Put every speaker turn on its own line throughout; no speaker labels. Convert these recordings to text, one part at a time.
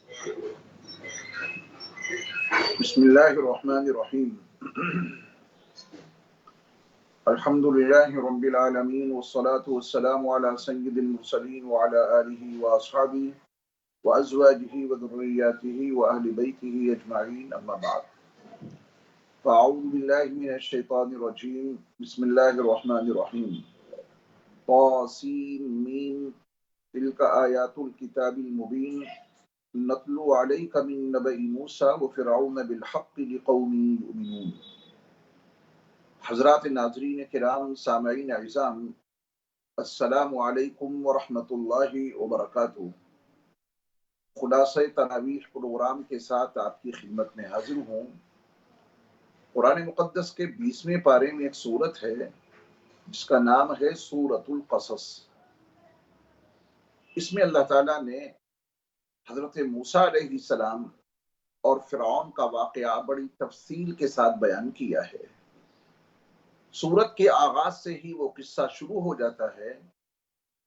بسم اللہ الرحمن الرحیم الحمد للہ رب العالمین والصلاة والسلام علی سید المرسلین وعلی آلہ واصحابہ وازواجہ وذریاتہ واہل بیتہ اجمعین اما بعد فاعوذ باللہ من الشیطان الرجیم بسم اللہ الرحمن الرحیم طاسیم تلک آیات الکتاب المبین نتلو علیک من نبأ موسیٰ وفرعون بالحق لقوم یؤمنون۔ حضرات ناظرین کرام، سامعین اعزام، السلام علیکم ورحمۃ اللہ وبرکاتہ۔ خلاصہ تراویح پروگرام کے ساتھ آپ کی خدمت میں حاضر ہوں۔ قرآن مقدس کے 20ویں پارے میں ایک سورت ہے جس کا نام ہے سورۃ القصص۔ اس میں اللہ تعالیٰ نے حضرت موسیٰ علیہ السلام اور فرعون کا واقعہ بڑی تفصیل کے ساتھ بیان کیا ہے۔ سورت کے آغاز سے ہی وہ قصہ شروع ہو جاتا ہے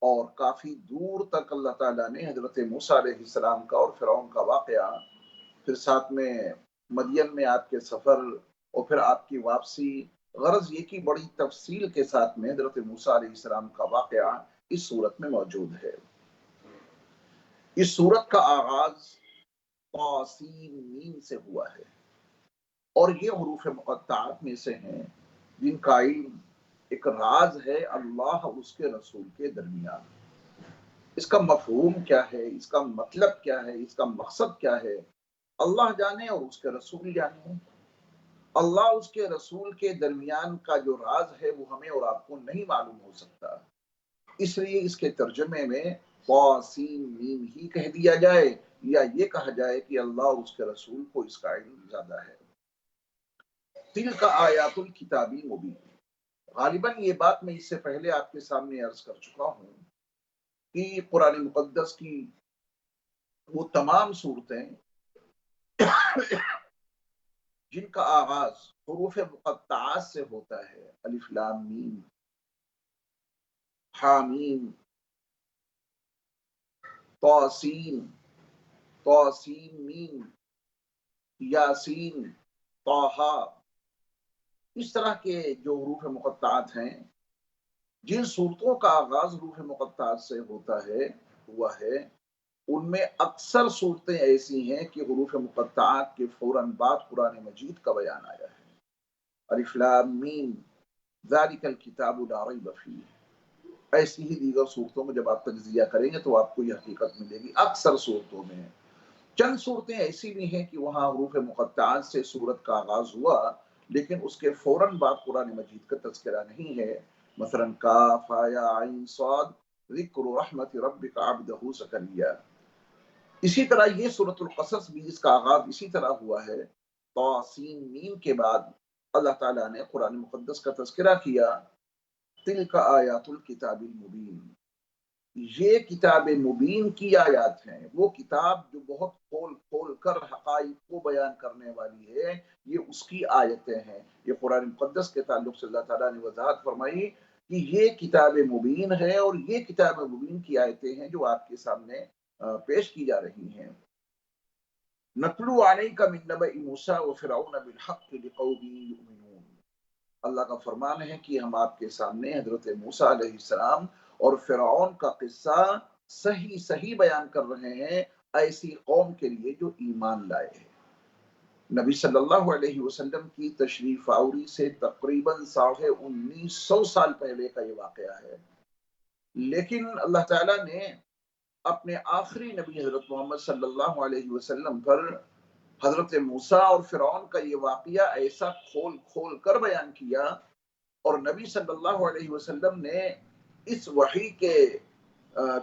اور کافی دور تک اللہ تعالیٰ نے حضرت موسیٰ علیہ السلام کا اور فرعون کا واقعہ، پھر ساتھ میں مدین میں آپ کے سفر اور پھر آپ کی واپسی، غرض یہ کہ بڑی تفصیل کے ساتھ میں حضرت موسیٰ علیہ السلام کا واقعہ اس سورت میں موجود ہے۔ اس سورت کا آغاز طاسیم سے ہوا ہے اور یہ حروف مقطعات میں سے ہیں جن کا علم ایک راز ہے اللہ اور اس کے رسول کے درمیان۔ اس کا مفہوم کیا ہے، اس کا مطلب کیا ہے، اس کا مقصد کیا ہے، اللہ جانے اور اس کے رسول جانے۔ اللہ اس کے رسول کے درمیان کا جو راز ہے وہ ہمیں اور آپ کو نہیں معلوم ہو سکتا، اس لیے اس کے ترجمے میں طاسیم ہی کہہ دیا جائے یا یہ کہا جائے کہ اللہ اور اس کے رسول کو اس کا علم زیادہ ہے۔ تلک آیات الکتاب المبین، غالباً یہ بات میں اس سے پہلے آپ کے سامنے عرض کر چکا ہوں کہ قرآن مقدس کی وہ تمام صورتیں جن کا آغاز حروف مقطعات سے ہوتا ہے، الف لام میم، حامیم، طاسین، طاسین میم، یاسین، طٰہٰ، اس طرح کے جو حروف مقطعات ہیں، جن صورتوں کا آغاز حروف مقطعات سے ہوا ہے، ان میں اکثر صورتیں ایسی ہیں کہ حروف مقطعات کے فوراً بعد قرآن مجید کا بیان آیا ہے۔ الف لام میم ذالک الکتاب لا ریب فیہ، ایسی ہی دیگر صورتوں میں جب آپ تجزیہ کریں گے تو آپ کو یہ حقیقت ملے گی۔ اکثر صورتوں میں چند صورتیں ایسی بھی ہیں کہ وہاں حروف مقطعات سے صورت کا آغاز ہوا لیکن اس کے فوراً بعد قرآن مجید کا تذکرہ نہیں ہے، مثلا کاف یا عین صاد ذکر رحمت ربک عبدہ زکریا۔ اسی طرح یہ سورۃ القصص بھی اس کا آغاز اسی طرح ہوا ہے۔ طاسین میم کے بعد اللہ تعالیٰ نے قرآن مقدس کا تذکرہ کیا، تلک آیات الکتاب المبین، یہ کتاب مبین کی آیات ہیں، وہ کتاب جو بہت کھول کھول کر حقائق کو بیان کرنے والی ہے، یہ اس کی آیتیں ہیں۔ یہ قرآن مقدس کے تعلق سے اللہ تعالیٰ نے وضاحت فرمائی کہ یہ کتاب مبین ہے اور یہ کتاب مبین کی آیتیں ہیں جو آپ کے سامنے پیش کی جا رہی ہیں۔ نتلو علیک من نبأ موسیٰ وفرعون بالحق لقوم یؤمنون، اللہ کا فرمان ہے کہ ہم آپ کے سامنے حضرت موسیٰ علیہ السلام اور فرعون کا قصہ صحیح بیان کر رہے ہیں ایسی قوم کے لیے جو ایمان لائے ہیں۔ نبی صلی اللہ علیہ وسلم کی تشریف آوری سے تقریباً 1950 سال پہلے کا یہ واقعہ ہے، لیکن اللہ تعالیٰ نے اپنے آخری نبی حضرت محمد صلی اللہ علیہ وسلم پر حضرت موسیٰ اور فرعون کا یہ واقعہ ایسا کھول کھول کر بیان کیا، اور نبی صلی اللہ علیہ وسلم نے اس وحی کے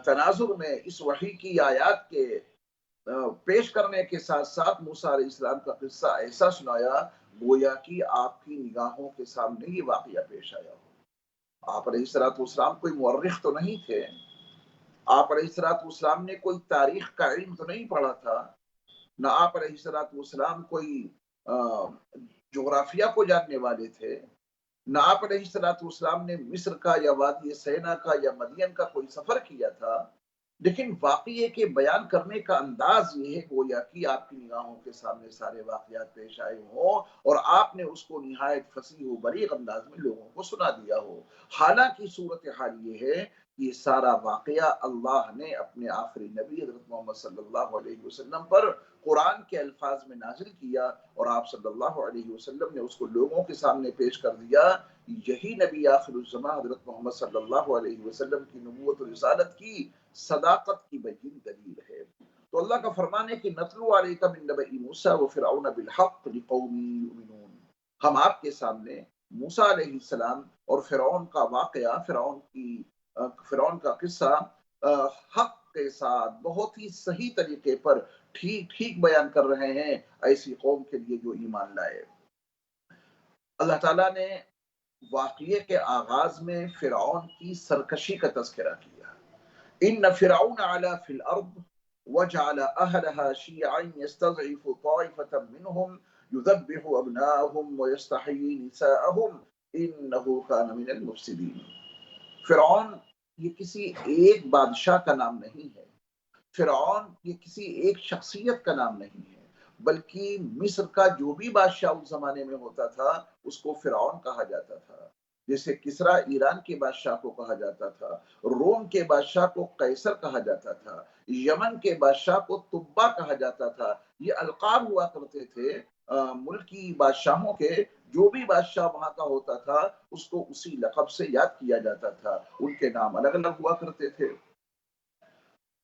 تناظر میں، اس وحی کی آیات کے پیش کرنے کے ساتھ ساتھ موسیٰ علیہ السلام کا قصہ ایسا سنایا گویا کہ آپ کی نگاہوں کے سامنے یہ واقعہ پیش آیا ہو۔ آپ علیہ السلام کوئی مورخ تو نہیں تھے، آپ علیہ السلام نے کوئی تاریخ کا علم تو نہیں پڑھا تھا، نہ آپ علیہ السلام کوئی جغرافیہ کو جاننے والے تھے، نہ آپ علیہ السلام نے مصر کا یا وادی سینا کا یا مدین کا کوئی سفر کیا تھا، لیکن واقعے کے بیان کرنے کا انداز یہ ہے گویا کہ آپ کی نگاہوں کے سامنے سارے واقعات پیش آئے ہوں اور آپ نے اس کو نہایت فصیح و بلیغ انداز میں لوگوں کو سنا دیا ہو۔ حالانکہ صورتحال یہ ہے کہ یہ سارا واقعہ اللہ نے اپنے آخری نبی حضرت محمد صلی اللہ علیہ وسلم پر قرآن کے الفاظ میں نازل کیا اور آپ صلی اللہ علیہ وسلم نے اس کو لوگوں کے سامنے پیش کر دیا۔ یہی نبی آخر الزمان حضرت محمد صلی اللہ علیہ وسلم کی نبوت و رسالت کی صداقت کی بین دلیل ہے۔ تو اللہ کا فرمان ہے کہ نتلو علیک من نبأ موسیٰ وفرعون بالحق لقوم یؤمنون، ہم آپ کے سامنے موسیٰ علیہ السلام اور فرعون کا واقعہ، فرعون کا قصہ حق کے ساتھ بہت ہی صحیح طریقے پر ٹھیک بیان کر رہے ہیں ایسی قوم کے لیے جو ایمان لائے۔ اللہ تعالیٰ نے واقعے کے آغاز میں فرعون کی سرکشی کا تذکرہ کیا۔ ان فرعون علا فی الارض وجعل اہلها شیعا یستضعف طائفة منهم یذبح ابناءهم ویستحیی نساءهم انه کان من المفسدین۔ فرعون یہ کسی ایک بادشاہ کا نام نہیں ہے، فرعون یہ کسی ایک شخصیت کا نام نہیں ہے، بلکہ مصر کا جو بھی بادشاہ اس زمانے میں ہوتا تھا اس کو فرعون کہا جاتا تھا۔ جیسے کسرا ایران کے بادشاہ کو کہا جاتا تھا، روم کے بادشاہ کو قیصر کہا جاتا تھا، یمن کے بادشاہ کو تبا کہا جاتا تھا۔ یہ القاب ہوا کرتے تھے ملکی بادشاہوں کے، جو بھی بادشاہ وہاں کا ہوتا تھا اس کو اسی لقب سے یاد کیا جاتا تھا، ان کے نام الگ الگ ہوا کرتے تھے۔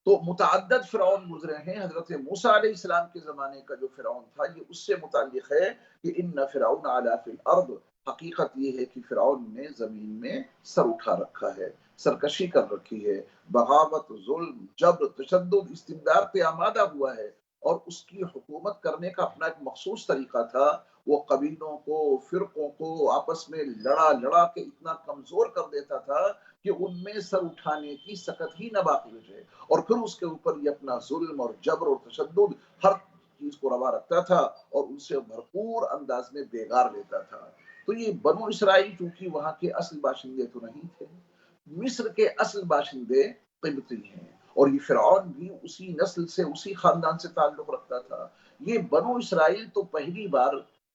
تو متعدد فرعون گزرے ہیں۔ حضرت موسیٰ علیہ السلام کے زمانے کا جو فرعون تھا یہ اس سے متعلق ہے کہ ان فرعون علا فی الارض، حقیقت یہ ہے کہ فرعون نے زمین میں سر اٹھا رکھا ہے، سرکشی کر رکھی ہے، بغاوت، ظلم، جبر، تشدد، استبداد پہ آمادہ ہوا ہے، اور اس کی حکومت کرنے کا اپنا ایک مخصوص طریقہ تھا۔ وہ قبیلوں کو، فرقوں کو آپس میں لڑا کے اتنا کمزور کر دیتا تھا کہ ان میں سر اٹھانے کی سکت ہی نہ باقی رہے، اور پھر اس کے اوپر یہ اپنا ظلم اور جبر اور تشدد ہر چیز کو روا رکھتا تھا اور ان سے بھرپور انداز میں بیگار لیتا تھا۔ تو یہ بنو اسرائیل چونکہ وہاں کے اصل باشندے تو نہیں تھے، مصر کے اصل باشندے قبطی ہیں، اور یہ فرعون بھی اسی نسل سے، اسی خاندان سے تعلق رکھتا تھا۔ یہ بنو اسرائیل تو پہلی بار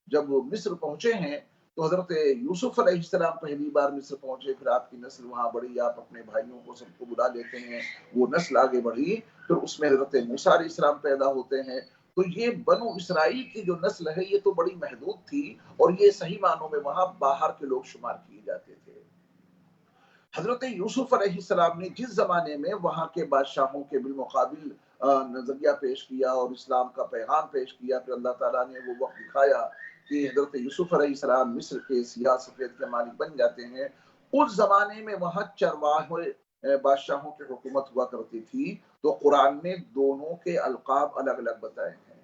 جب مصر پہنچے ہیں تو حضرت یوسف علیہ السلام پہلی بار مصر پہنچے، پھر آپ کی نسل وہاں بڑھی، آپ اپنے بھائیوں کو سب کو بلا لیتے ہیں، وہ نسل آگے بڑھی، پھر اس میں حضرت موسیٰ علیہ السلام پیدا ہوتے ہیں۔ تو یہ بنو اسرائیل کی جو نسل ہے یہ تو بڑی محدود تھی، اور یہ صحیح معنوں میں وہاں باہر کے لوگ شمار کیے جاتے تھے۔ حضرت یوسف علیہ السلام نے جس زمانے میں وہاں کے بادشاہوں کے بالمقابل نظریہ پیش کیا اور اسلام کا پیغام پیش کیا، پھر اللہ تعالیٰ نے وہ وقت دکھایا کہ حضرت یوسف علیہ السلام مصر کے سیاہ سفید کے مالک بن جاتے ہیں۔ اس زمانے میں وہاں چرواہے بادشاہوں کی حکومت ہوا کرتی تھی، تو قرآن نے دونوں کے القاب الگ الگ بتائے ہیں۔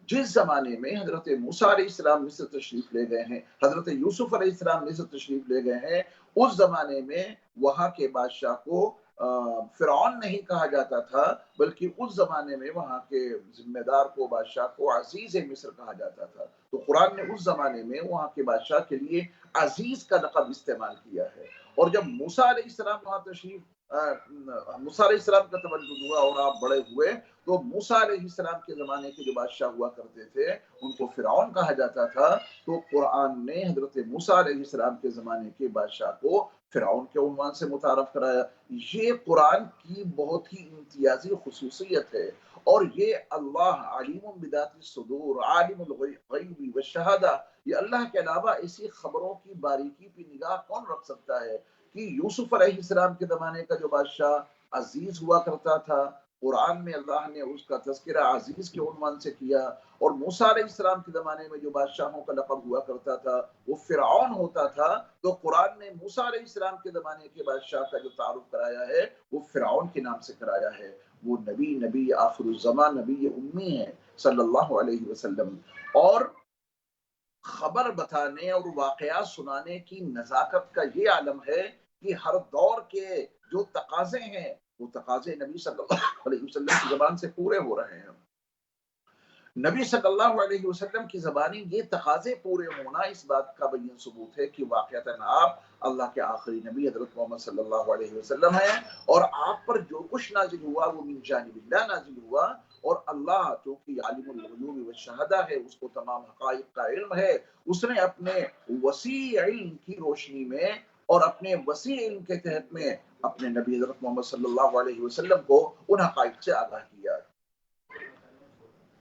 جس زمانے میں حضرت موسیٰ علیہ السلام مصر تشریف لے گئے ہیں، حضرت یوسف علیہ السلام مصر تشریف لے گئے ہیں، اس زمانے میں وہاں کے بادشاہ کو فرعون نہیں کہا جاتا تھا، بلکہ اس زمانے میں وہاں کے ذمہ دار کو، بادشاہ کو عزیز مصر کہا جاتا تھا۔ تو قرآن نے اس زمانے میں وہاں کے بادشاہ کے لیے عزیز کا لقب استعمال کیا ہے۔ اور جب موسیٰ علیہ السلام وہاں موسیٰ علیہ السلام کا تولد ہوا اور آپ بڑے ہوئے، تو موسیٰ علیہ السلام کے زمانے کے جو بادشاہ ہوا کرتے تھے ان کو فرعون کہا جاتا تھا۔ تو قرآن نے حضرت موسیٰ علیہ السلام کے زمانے کے بادشاہ کو فرعون کے عنوان سے متعارف کرایا۔ یہ قرآن کی بہت ہی امتیازی خصوصیت ہے، اور یہ اللہ علیم بذات الصدور، عالم الغیب والشہادہ، یہ اللہ کے علاوہ ایسی خبروں کی باریکی پہ نگاہ کون رکھ سکتا ہے کہ یوسف علیہ السلام کے زمانے کا جو بادشاہ عزیز ہوا کرتا تھا، قرآن میں اللہ نے اس کا تذکرہ عزیز کے عنوان سے کیا، اور موسیٰ علیہ السلام کے زمانے میں جو بادشاہوں کا لقب ہوا کرتا تھا وہ فرعون ہوتا تھا، تو قرآن نے موسیٰ علیہ السلام کے زمانے کے بادشاہ کا جو تعارف کرایا ہے وہ فرعون کے نام سے کرایا ہے۔ وہ نبی آخر الزمان، نبی امی ہے صلی اللہ علیہ وسلم، اور خبر بتانے اور واقعات سنانے کی نزاکت کا یہ عالم ہے کہ ہر دور کے جو تقاضے ہیں وہ تقاضے نبی صلی اللہ علیہ وسلم کی زبان سے پورے ہو رہے ہیں۔ نبی صلی اللہ علیہ وسلم کی زبانی یہ تقاضے پورے ہونا اس بات کا بین ثبوت ہے کہ واقعتاً آپ اللہ کے آخری نبی حضرت محمد صلی اللہ علیہ وسلم ہیں، اور آپ پر جو کچھ نازل ہوا وہ من جانب اللہ نازل ہوا، اور اللہ جو کہ عالم الغیوب والشہادہ ہے، اس کو تمام حقائق کا علم ہے، اس نے اپنے وسیع علم کی روشنی میں اور اپنے وسیع علم کے تحت میں اپنے نبی حضرت محمد صلی اللہ علیہ وسلم کو ان حقائق سے آگاہ کیا۔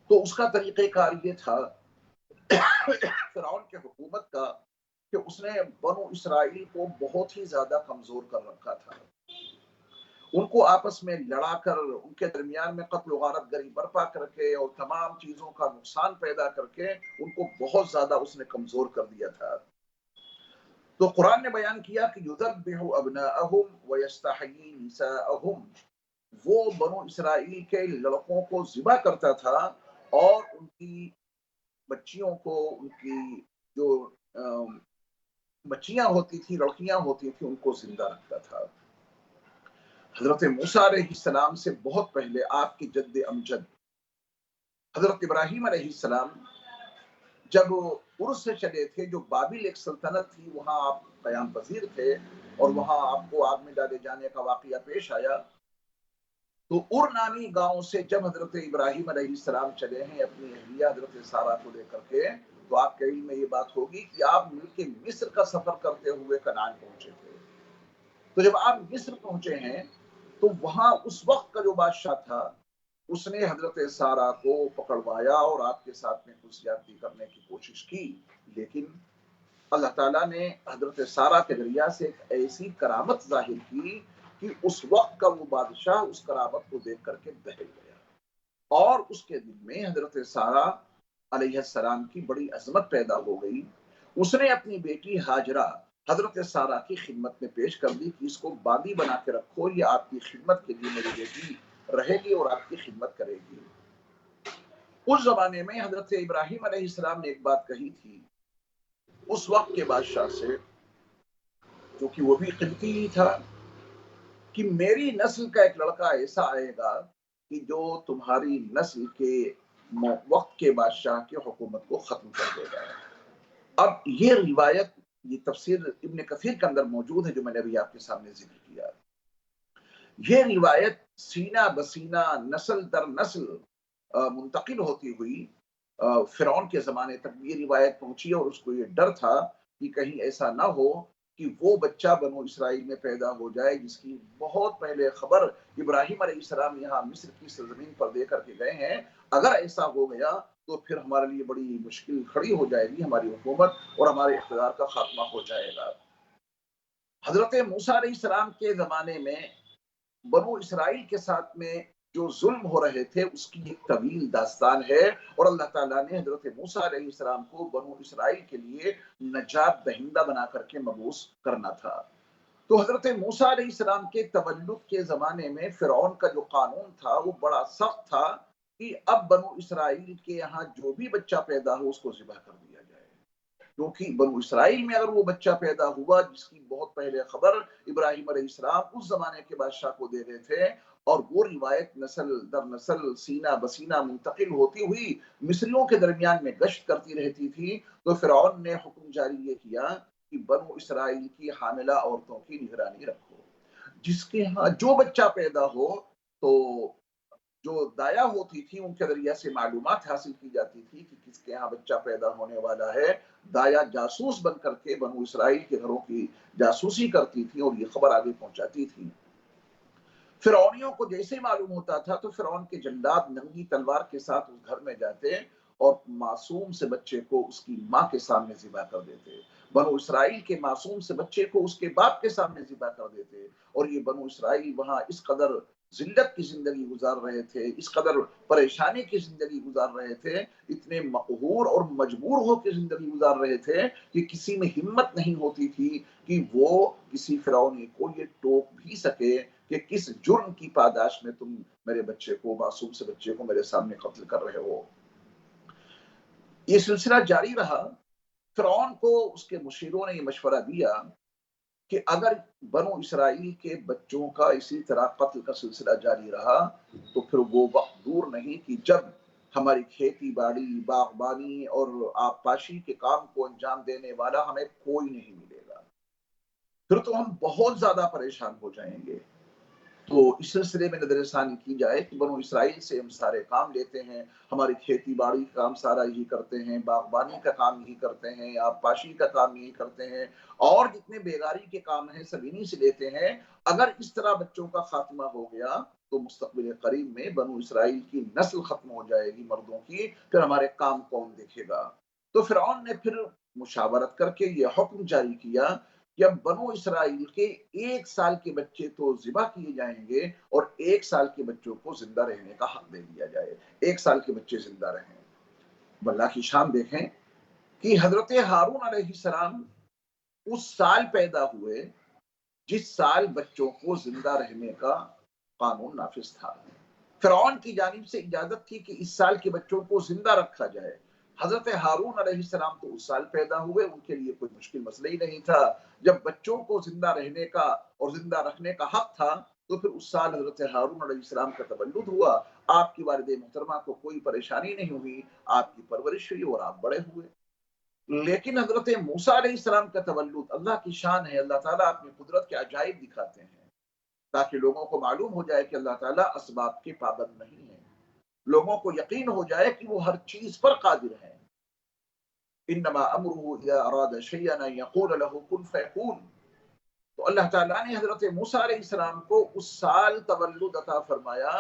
تو اس کا طریقہ کار یہ تھا فرعون کے حکومت کا کہ اس نے بنو اسرائیل کو بہت ہی زیادہ کمزور کر رکھا تھا، ان کو آپس میں لڑا کر، ان کے درمیان میں قتل و غارت گری برپا کر کے اور تمام چیزوں کا نقصان پیدا کر کے ان کو بہت زیادہ اس نے کمزور کر دیا تھا۔ تو قرآن نے بیان کیا کہ یذبح ابناءہم ویستحیی نساءہم، وہ بنو اسرائیل کے لڑکوں کو ذبح کرتا تھا اور ان کی بچیوں کو، ان کی جو بچیاں ہوتی تھی، لڑکیاں ہوتی تھی، ان کو زندہ رکھتا تھا۔ حضرت موسیٰ علیہ السلام سے بہت پہلے آپ کی جد امجد حضرت ابراہیم علیہ السلام جب عرس سے چلے تھے، جو بابل ایک سلطنت تھی، وہاں آپ قیام پذیر تھے اور وہاں آپ کو آگ میں ڈالے جانے کا واقعہ پیش آیا۔ تو ار نامی گاؤں سے جب حضرت ابراہیم علیہ السلام چلے ہیں اپنی اہلیہ حضرت سارہ کو لے کر کے، تو آپ کے علم میں یہ بات ہوگی کہ آپ ملک مصر کا سفر کرتے ہوئے کنعان پہنچے تھے۔ تو جب آپ مصر پہنچے ہیں تو وہاں اس وقت کا جو بادشاہ تھا اس نے حضرت سارہ کو پکڑوایا اور آپ کے ساتھ میں کچھ زیادتی کرنے کی کوشش کی، لیکن اللہ تعالیٰ نے حضرت سارہ کے ذریعہ سے ایک ایسی کرامت ظاہر کی کہ اس وقت کا وہ بادشاہ اس کرامت کو دیکھ کر کے بہل گیا، اور اس کے دل میں حضرت سارہ علیہ السلام کی بڑی عظمت پیدا ہو گئی۔ اس نے اپنی بیٹی ہاجرہ حضرت سارہ کی خدمت میں پیش کر دی کہ اس کو باندی بنا کے رکھو، یہ آپ کی خدمت کے لیے میری بیٹی رہے گی اور آپ کی خدمت کرے گی۔ اس زمانے میں حضرت ابراہیم علیہ السلام نے ایک بات کہی تھی اس وقت کے بادشاہ سے، جو کہ وہ بھی قبطی ہی تھا، کہ میری نسل کا ایک لڑکا ایسا آئے گا کہ جو تمہاری نسل کے وقت کے بادشاہ کی حکومت کو ختم کر دے گا۔ اب یہ روایت، یہ تفسیر ابن کثیر کے اندر موجود ہے جو میں نے ابھی آپ کے سامنے ذکر کیا۔ یہ روایت سینہ بسینہ نسل در نسل منتقل ہوتی ہوئی فرعون کے زمانے تک یہ روایت پہنچی، اور اس کو یہ ڈر تھا کہ کہیں ایسا نہ ہو کہ وہ بچہ بنو اسرائیل میں پیدا ہو جائے جس کی بہت پہلے خبر ابراہیم علیہ السلام یہاں مصر کی سرزمین پر دے کر کے گئے ہیں، اگر ایسا ہو گیا تو پھر ہمارے لیے بڑی مشکل کھڑی ہو جائے گی، ہماری حکومت اور ہمارے اقتدار کا خاتمہ ہو جائے گا۔ حضرت موسیٰ علیہ السلام کے زمانے میں بنو اسرائیل کے ساتھ میں جو ظلم ہو رہے تھے اس کی ایک طویل داستان ہے، اور اللہ تعالیٰ نے حضرت موسیٰ علیہ السلام کو بنو اسرائیل کے لیے نجات دہندہ بنا کر کے مبعوث کرنا تھا۔ تو حضرت موسیٰ علیہ السلام کے تولد کے زمانے میں فرعون کا جو قانون تھا وہ بڑا سخت تھا کہ اب بنو اسرائیل کے یہاں جو بھی بچہ پیدا ہو اس کو ذبح کر دیا جائے، کیونکہ بنو اسرائیل میں اگر وہ بچہ پیدا ہوا جس کی بہت پہلے خبر ابراہیم علیہ السلام اس زمانے کے بادشاہ کو دے رہے تھے، اور وہ روایت نسل در نسل سینہ بسینہ منتقل ہوتی ہوئی مصریوں کے درمیان میں گشت کرتی رہتی تھی، تو فرعون نے حکم جاری یہ کیا کہ بنو اسرائیل کی حاملہ عورتوں کی نگرانی رکھو، جس کے ہاں جو بچہ پیدا ہو تو جو دایا ہوتی تھی ان کے ذریعے سے معلومات حاصل کی جاتی تھی کہ کس کے یہاں بچہ پیدا ہونے والا ہے، دایا جاسوس بن کر کے بنو اسرائیل کے گھروں کی جاسوسی کرتی تھی اور یہ خبر آگے پہنچاتی تھی۔ فرعونیوں کو جیسے معلوم ہوتا تھا تو فرعون کے جلاد ننگی تلوار کے ساتھ اس گھر میں جاتے اور معصوم سے بچے کو اس کی ماں کے سامنے ذبح کر دیتے، بنو اسرائیل کے معصوم سے بچے کو اس کے باپ کے سامنے ذبح کر دیتے، اور یہ بنو اسرائیل وہاں اس قدر ذلت کی زندگی گزار رہے تھے، اس قدر پریشانی کی زندگی گزار رہے تھے، اتنے مقہور اور مجبور ہو کے زندگی گزار رہے تھے کہ کسی میں ہمت نہیں ہوتی تھی کہ وہ کسی فرعونی کو یہ ٹوک بھی سکے کہ کس جرم کی پاداش میں تم میرے بچے کو، معصوم سے بچے کو میرے سامنے قتل کر رہے ہو۔ یہ سلسلہ جاری رہا۔ فرعون کو اس کے مشیروں نے یہ مشورہ دیا کہ اگر بنو اسرائیل کے بچوں کا اسی طرح قتل کا سلسلہ جاری رہا تو پھر وہ وقت دور نہیں کہ جب ہماری کھیتی باڑی، باغبانی اور آبپاشی کے کام کو انجام دینے والا ہمیں کوئی نہیں ملے گا، پھر تو ہم بہت زیادہ پریشان ہو جائیں گے۔ تو اس سلسلے میں نظر ثانی کی جائے کہ بنو اسرائیل سے ہم سارے کام لیتے ہیں، ہماری کھیتی باڑی کا کام سارا یہی کرتے ہیں، باغبانی کا کام یہی کرتے ہیں، آبپاشی کا کام یہی کرتے ہیں، اور جتنے بیگاری کے کام ہیں سب انہی سے لیتے ہیں۔ اگر اس طرح بچوں کا خاتمہ ہو گیا تو مستقبل قریب میں بنو اسرائیل کی نسل ختم ہو جائے گی مردوں کی، پھر ہمارے کام کون دیکھے گا؟ تو فرعون نے پھر مشاورت کر کے یہ حکم جاری کیا کہ اب بنو اسرائیل کے 1 سال کے بچے تو ذبح کیے جائیں گے اور 1 سال کے بچوں کو زندہ رہنے کا حق دے دیا جائے، 1 سال کے بچے زندہ رہیں۔ اب اللہ کی شان دیکھیں کہ حضرت ہارون علیہ السلام اس سال پیدا ہوئے جس سال بچوں کو زندہ رہنے کا قانون نافذ تھا۔ فرعون کی جانب سے اجازت تھی کہ اس سال کے بچوں کو زندہ رکھا جائے۔ حضرت ہارون علیہ السلام تو اس سال پیدا ہوئے، ان کے لیے کوئی مشکل مسئلہ ہی نہیں تھا۔ جب بچوں کو زندہ رہنے کا اور زندہ رکھنے کا حق تھا تو پھر اس سال حضرت ہارون علیہ السلام کا تولد ہوا۔ آپ کی والد محترمہ کو کوئی پریشانی نہیں ہوئی، آپ کی پرورش ہوئی اور آپ بڑے ہوئے۔ لیکن حضرت موسیٰ علیہ السلام کا تولد اللہ کی شان ہے، اللہ تعالیٰ اپنی قدرت کے عجائب دکھاتے ہیں تاکہ لوگوں کو معلوم ہو جائے کہ اللہ تعالیٰ اسباب کے پابند نہیں ہے، لوگوں کو یقین ہو جائے کہ وہ ہر چیز پر قادر ہیں۔ انما امره اذا اراد شيئا ان يقول له كن فيكون۔ تو اللہ تعالیٰ نے حضرت موسیٰ علیہ السلام کو اس سال تولد عطا فرمایا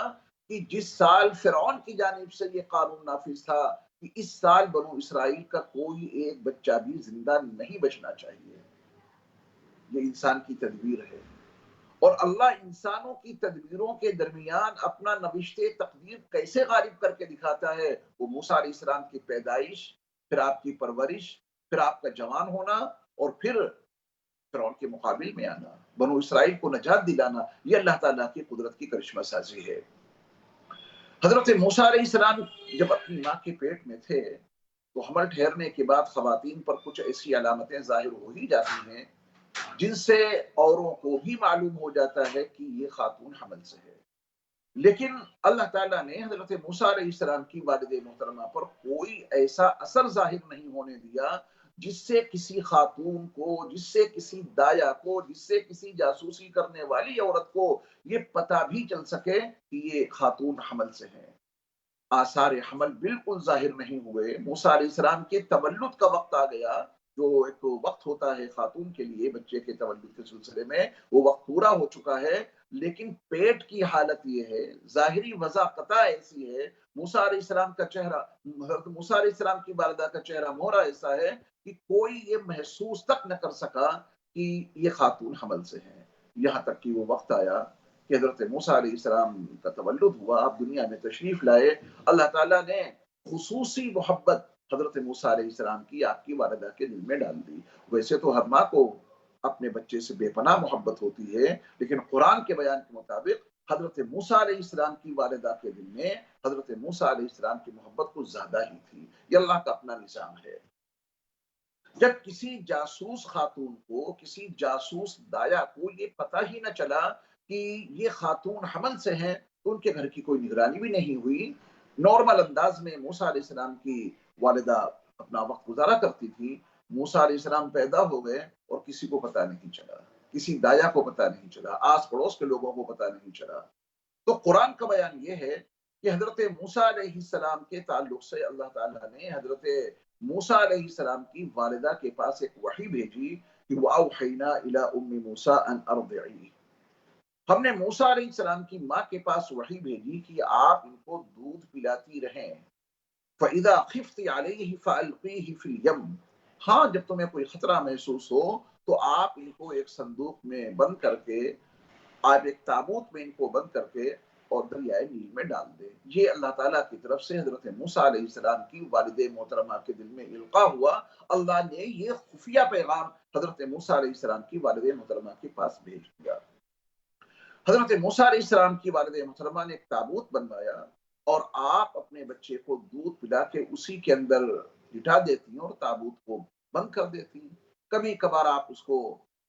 کہ جس سال فرعون کی جانب سے یہ قانون نافذ تھا کہ اس سال بنو اسرائیل کا کوئی ایک بچہ بھی زندہ نہیں بچنا چاہیے۔ یہ انسان کی تدبیر ہے، اور اللہ انسانوں کی تدبیروں کے درمیان اپنا نوشت تقدیر کیسے غالب کر کے دکھاتا ہے؟ وہ موسیٰ علیہ السلام کی پیدائش، پھر آپ کی پرورش، پھر آپ کا جوان ہونا، اور پھر فرعون کے مقابل میں آنا، بنو اسرائیل کو نجات دلانا، یہ اللہ تعالیٰ کی قدرت کی کرشمہ سازی ہے۔ حضرت موسیٰ علیہ السلام جب اپنی ماں کے پیٹ میں تھے تو حمل ٹھہرنے کے بعد خواتین پر کچھ ایسی علامتیں ظاہر ہو ہی جاتی ہیں جن سے اوروں کو بھی معلوم ہو جاتا ہے کہ یہ خاتون حمل سے ہے، لیکن اللہ تعالیٰ نے حضرت موسیٰ علیہ السلام کی والد محترمہ پر کوئی ایسا اثر ظاہر نہیں ہونے دیا جس سے کسی خاتون کو، جس سے کسی دایا کو، جس سے کسی جاسوسی کرنے والی عورت کو یہ پتہ بھی چل سکے کہ یہ خاتون حمل سے ہے۔ آثار حمل بالکل ظاہر نہیں ہوئے۔ موسیٰ علیہ السلام کے تولد کا وقت آ گیا، جو ایک وقت ہوتا ہے خاتون کے لیے بچے کے تولد کے سلسلے میں، وہ وقت پورا ہو چکا ہے، لیکن پیٹ کی حالت یہ ہے، ظاہری وضع قطع ایسی ہے، موسیٰ علیہ السلام کا چہرہ، حضرت موسیٰ علیہ السلام کی والدہ کا چہرہ مہرہ ایسا ہے کہ کوئی یہ محسوس تک نہ کر سکا کہ یہ خاتون حمل سے ہے، یہاں تک کہ وہ وقت آیا کہ حضرت موسیٰ علیہ السلام کا تولد ہوا، آپ دنیا میں تشریف لائے۔ اللہ تعالیٰ نے خصوصی محبت حضرت موسیٰ علیہ السلام کی آپ کی والدہ کے دل میں ڈال دی۔ ویسے تو ہر ماں کو اپنے بچے سے بے پناہ محبت ہوتی ہے، لیکن قرآن کے بیان کے مطابق حضرت موسیٰ علیہ السلام کی والدہ کے دل میں حضرت موسیٰ علیہ السلام کی محبت کچھ زیادہ ہی تھی۔ یہ اللہ کا اپنا نظام ہے۔ جب کسی جاسوس خاتون کو، کسی جاسوس دایا کو یہ پتہ ہی نہ چلا کہ یہ خاتون حمل سے ہیں تو ان کے گھر کی کوئی نگرانی بھی نہیں ہوئی۔ نارمل انداز میں موسیٰ علیہ السلام کی والدہ اپنا وقت گزارا کرتی تھی۔ موسیٰ علیہ السلام پیدا ہو گئے اور کسی کو پتہ نہیں چلا، کسی دایا کو پتہ نہیں چلا، آس پڑوس کے لوگوں کو پتہ نہیں چلا۔ تو قرآن کا بیان یہ ہے کہ حضرت موسیٰ علیہ السلام کے تعلق سے اللہ تعالیٰ نے حضرت موسیٰ علیہ السلام کی والدہ کے پاس ایک وحی بھیجی کہ وَأَوْحَيْنَا إِلَىٰ أُمِّ مُوسَىٰ أَنْ أَرْضِعِيهِ۔ ہم نے موسیٰ علیہ السلام کی ماں کے پاس وحی بھیجی کہ آپ ان کو دودھ پلاتی رہیں۔ فَإِذَا خِفْتِ عَلَيْهِ فَأَلْقِيهِ فِي الْيَمِّ۔ ہاں جب تمہیں کوئی خطرہ محسوس ہو تو آپ ان کو ایک صندوق میں بند کر کے، آپ ایک تابوت میں ان کو بند کر کے اور دریائے نیل میں ڈال دیں۔ یہ اللہ تعالیٰ کی طرف سے حضرت موسیٰ علیہ السلام کی والد محترمہ کے دل میں القاء ہوا۔ اللہ نے یہ خفیہ پیغام حضرت موسیٰ علیہ السلام کی والد محترمہ کے پاس بھیج دیا۔ حضرت موسیٰ علیہ السلام کی والد محترمہ نے ایک تابوت بنوایا اور آپ اپنے بچے کو دودھ پلا کے اسی کے اندر لٹا دیتی اور تابوت کو بند کر دیتی، کبھی کبھار آپ اس کو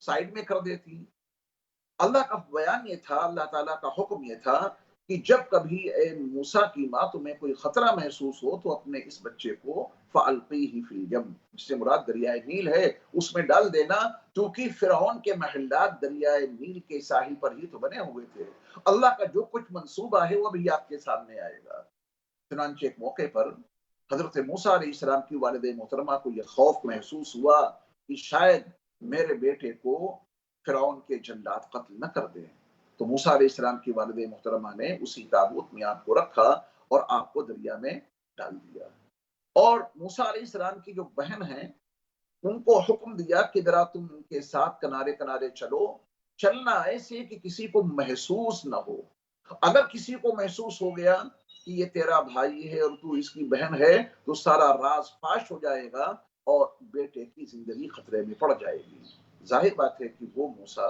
سائڈ میں کر دیتی۔ اللہ کا بیان یہ تھا، اللہ تعالیٰ کا حکم یہ تھا کہ جب کبھی اے موسیٰ کی ماں تمہیں کوئی خطرہ محسوس ہو تو اپنے اس بچے کو فَأَلْقِيهِ فِي الْيَمِّ، جس سے مراد دریائے نیل ہے، اس میں ڈال دینا، کیونکہ فرعون کے محلات دریائے نیل کے ساحل پر ہی تو بنے ہوئے تھے۔ اللہ کا جو کچھ منصوبہ ہے وہ بھی آپ کے سامنے آئے گا۔ چنانچہ ایک موقع پر حضرت موسیٰ علیہ السلام کی والد محترمہ کو یہ خوف محسوس ہوا کہ شاید میرے بیٹے کو فرعون کے جلاد قتل نہ کر دیں، تو موسیٰ علیہ السلام کی والد محترمہ نے اسی تابوت میں آپ کو رکھا اور آپ کو دریا میں ڈال دیا۔ اور موسیٰ علیہ السلام کی جو بہن ہیں ان کو حکم دیا کہ ذرا تم ان کے ساتھ کنارے کنارے چلو، چلنا ایسے کہ کسی کو محسوس نہ ہو۔ اگر کسی کو محسوس ہو گیا کہ یہ تیرا بھائی ہے اور تو اس کی بہن ہے تو سارا راز فاش ہو جائے گا اور بیٹے کی زندگی خطرے میں پڑ جائے گی۔ ظاہر بات ہے کہ وہ موسیٰ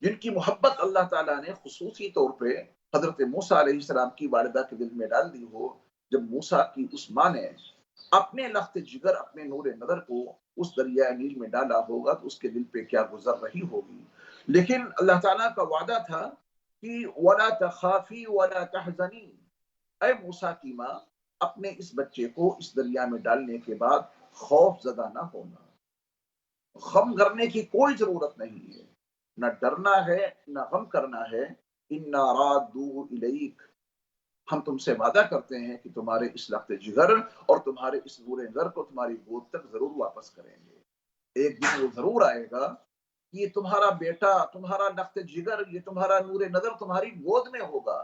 جن کی محبت اللہ تعالیٰ نے خصوصی طور پہ حضرت موسیٰ علیہ السلام کی والدہ کے دل میں ڈال دی ہو، جب موسیٰ کی اس ماں نے اپنے لخت جگر، اپنے نور نظر کو اس دریائے نیل میں ڈالا ہوگا تو اس کے دل پہ کیا گزر رہی ہوگی۔ لیکن اللہ تعالیٰ کا وعدہ تھا کہ وَلَا تَخَافِي وَلَا تَحْزَنِي، اے موسیٰ کی ماں اپنے اس بچے کو اس دریا میں ڈالنے کے بعد خوف زدہ نہ ہونا، غم کرنے کی کوئی ضرورت نہیں ہے، نہ ڈرنا ہے نہ غم کرنا ہے۔ اِنَّا رَادُّوهُ إِلَيْكَ، ہم تم سے وعدہ کرتے ہیں کہ تمہارے اس لخت جگر اور تمہارے اس نور نظر کو تمہاری گود تک ضرور واپس کریں گے۔ ایک دن وہ ضرور آئے گا کہ یہ تمہارا بیٹا، تمہارا لخت جگر، یہ تمہارا نور نظر تمہاری گود میں ہوگا۔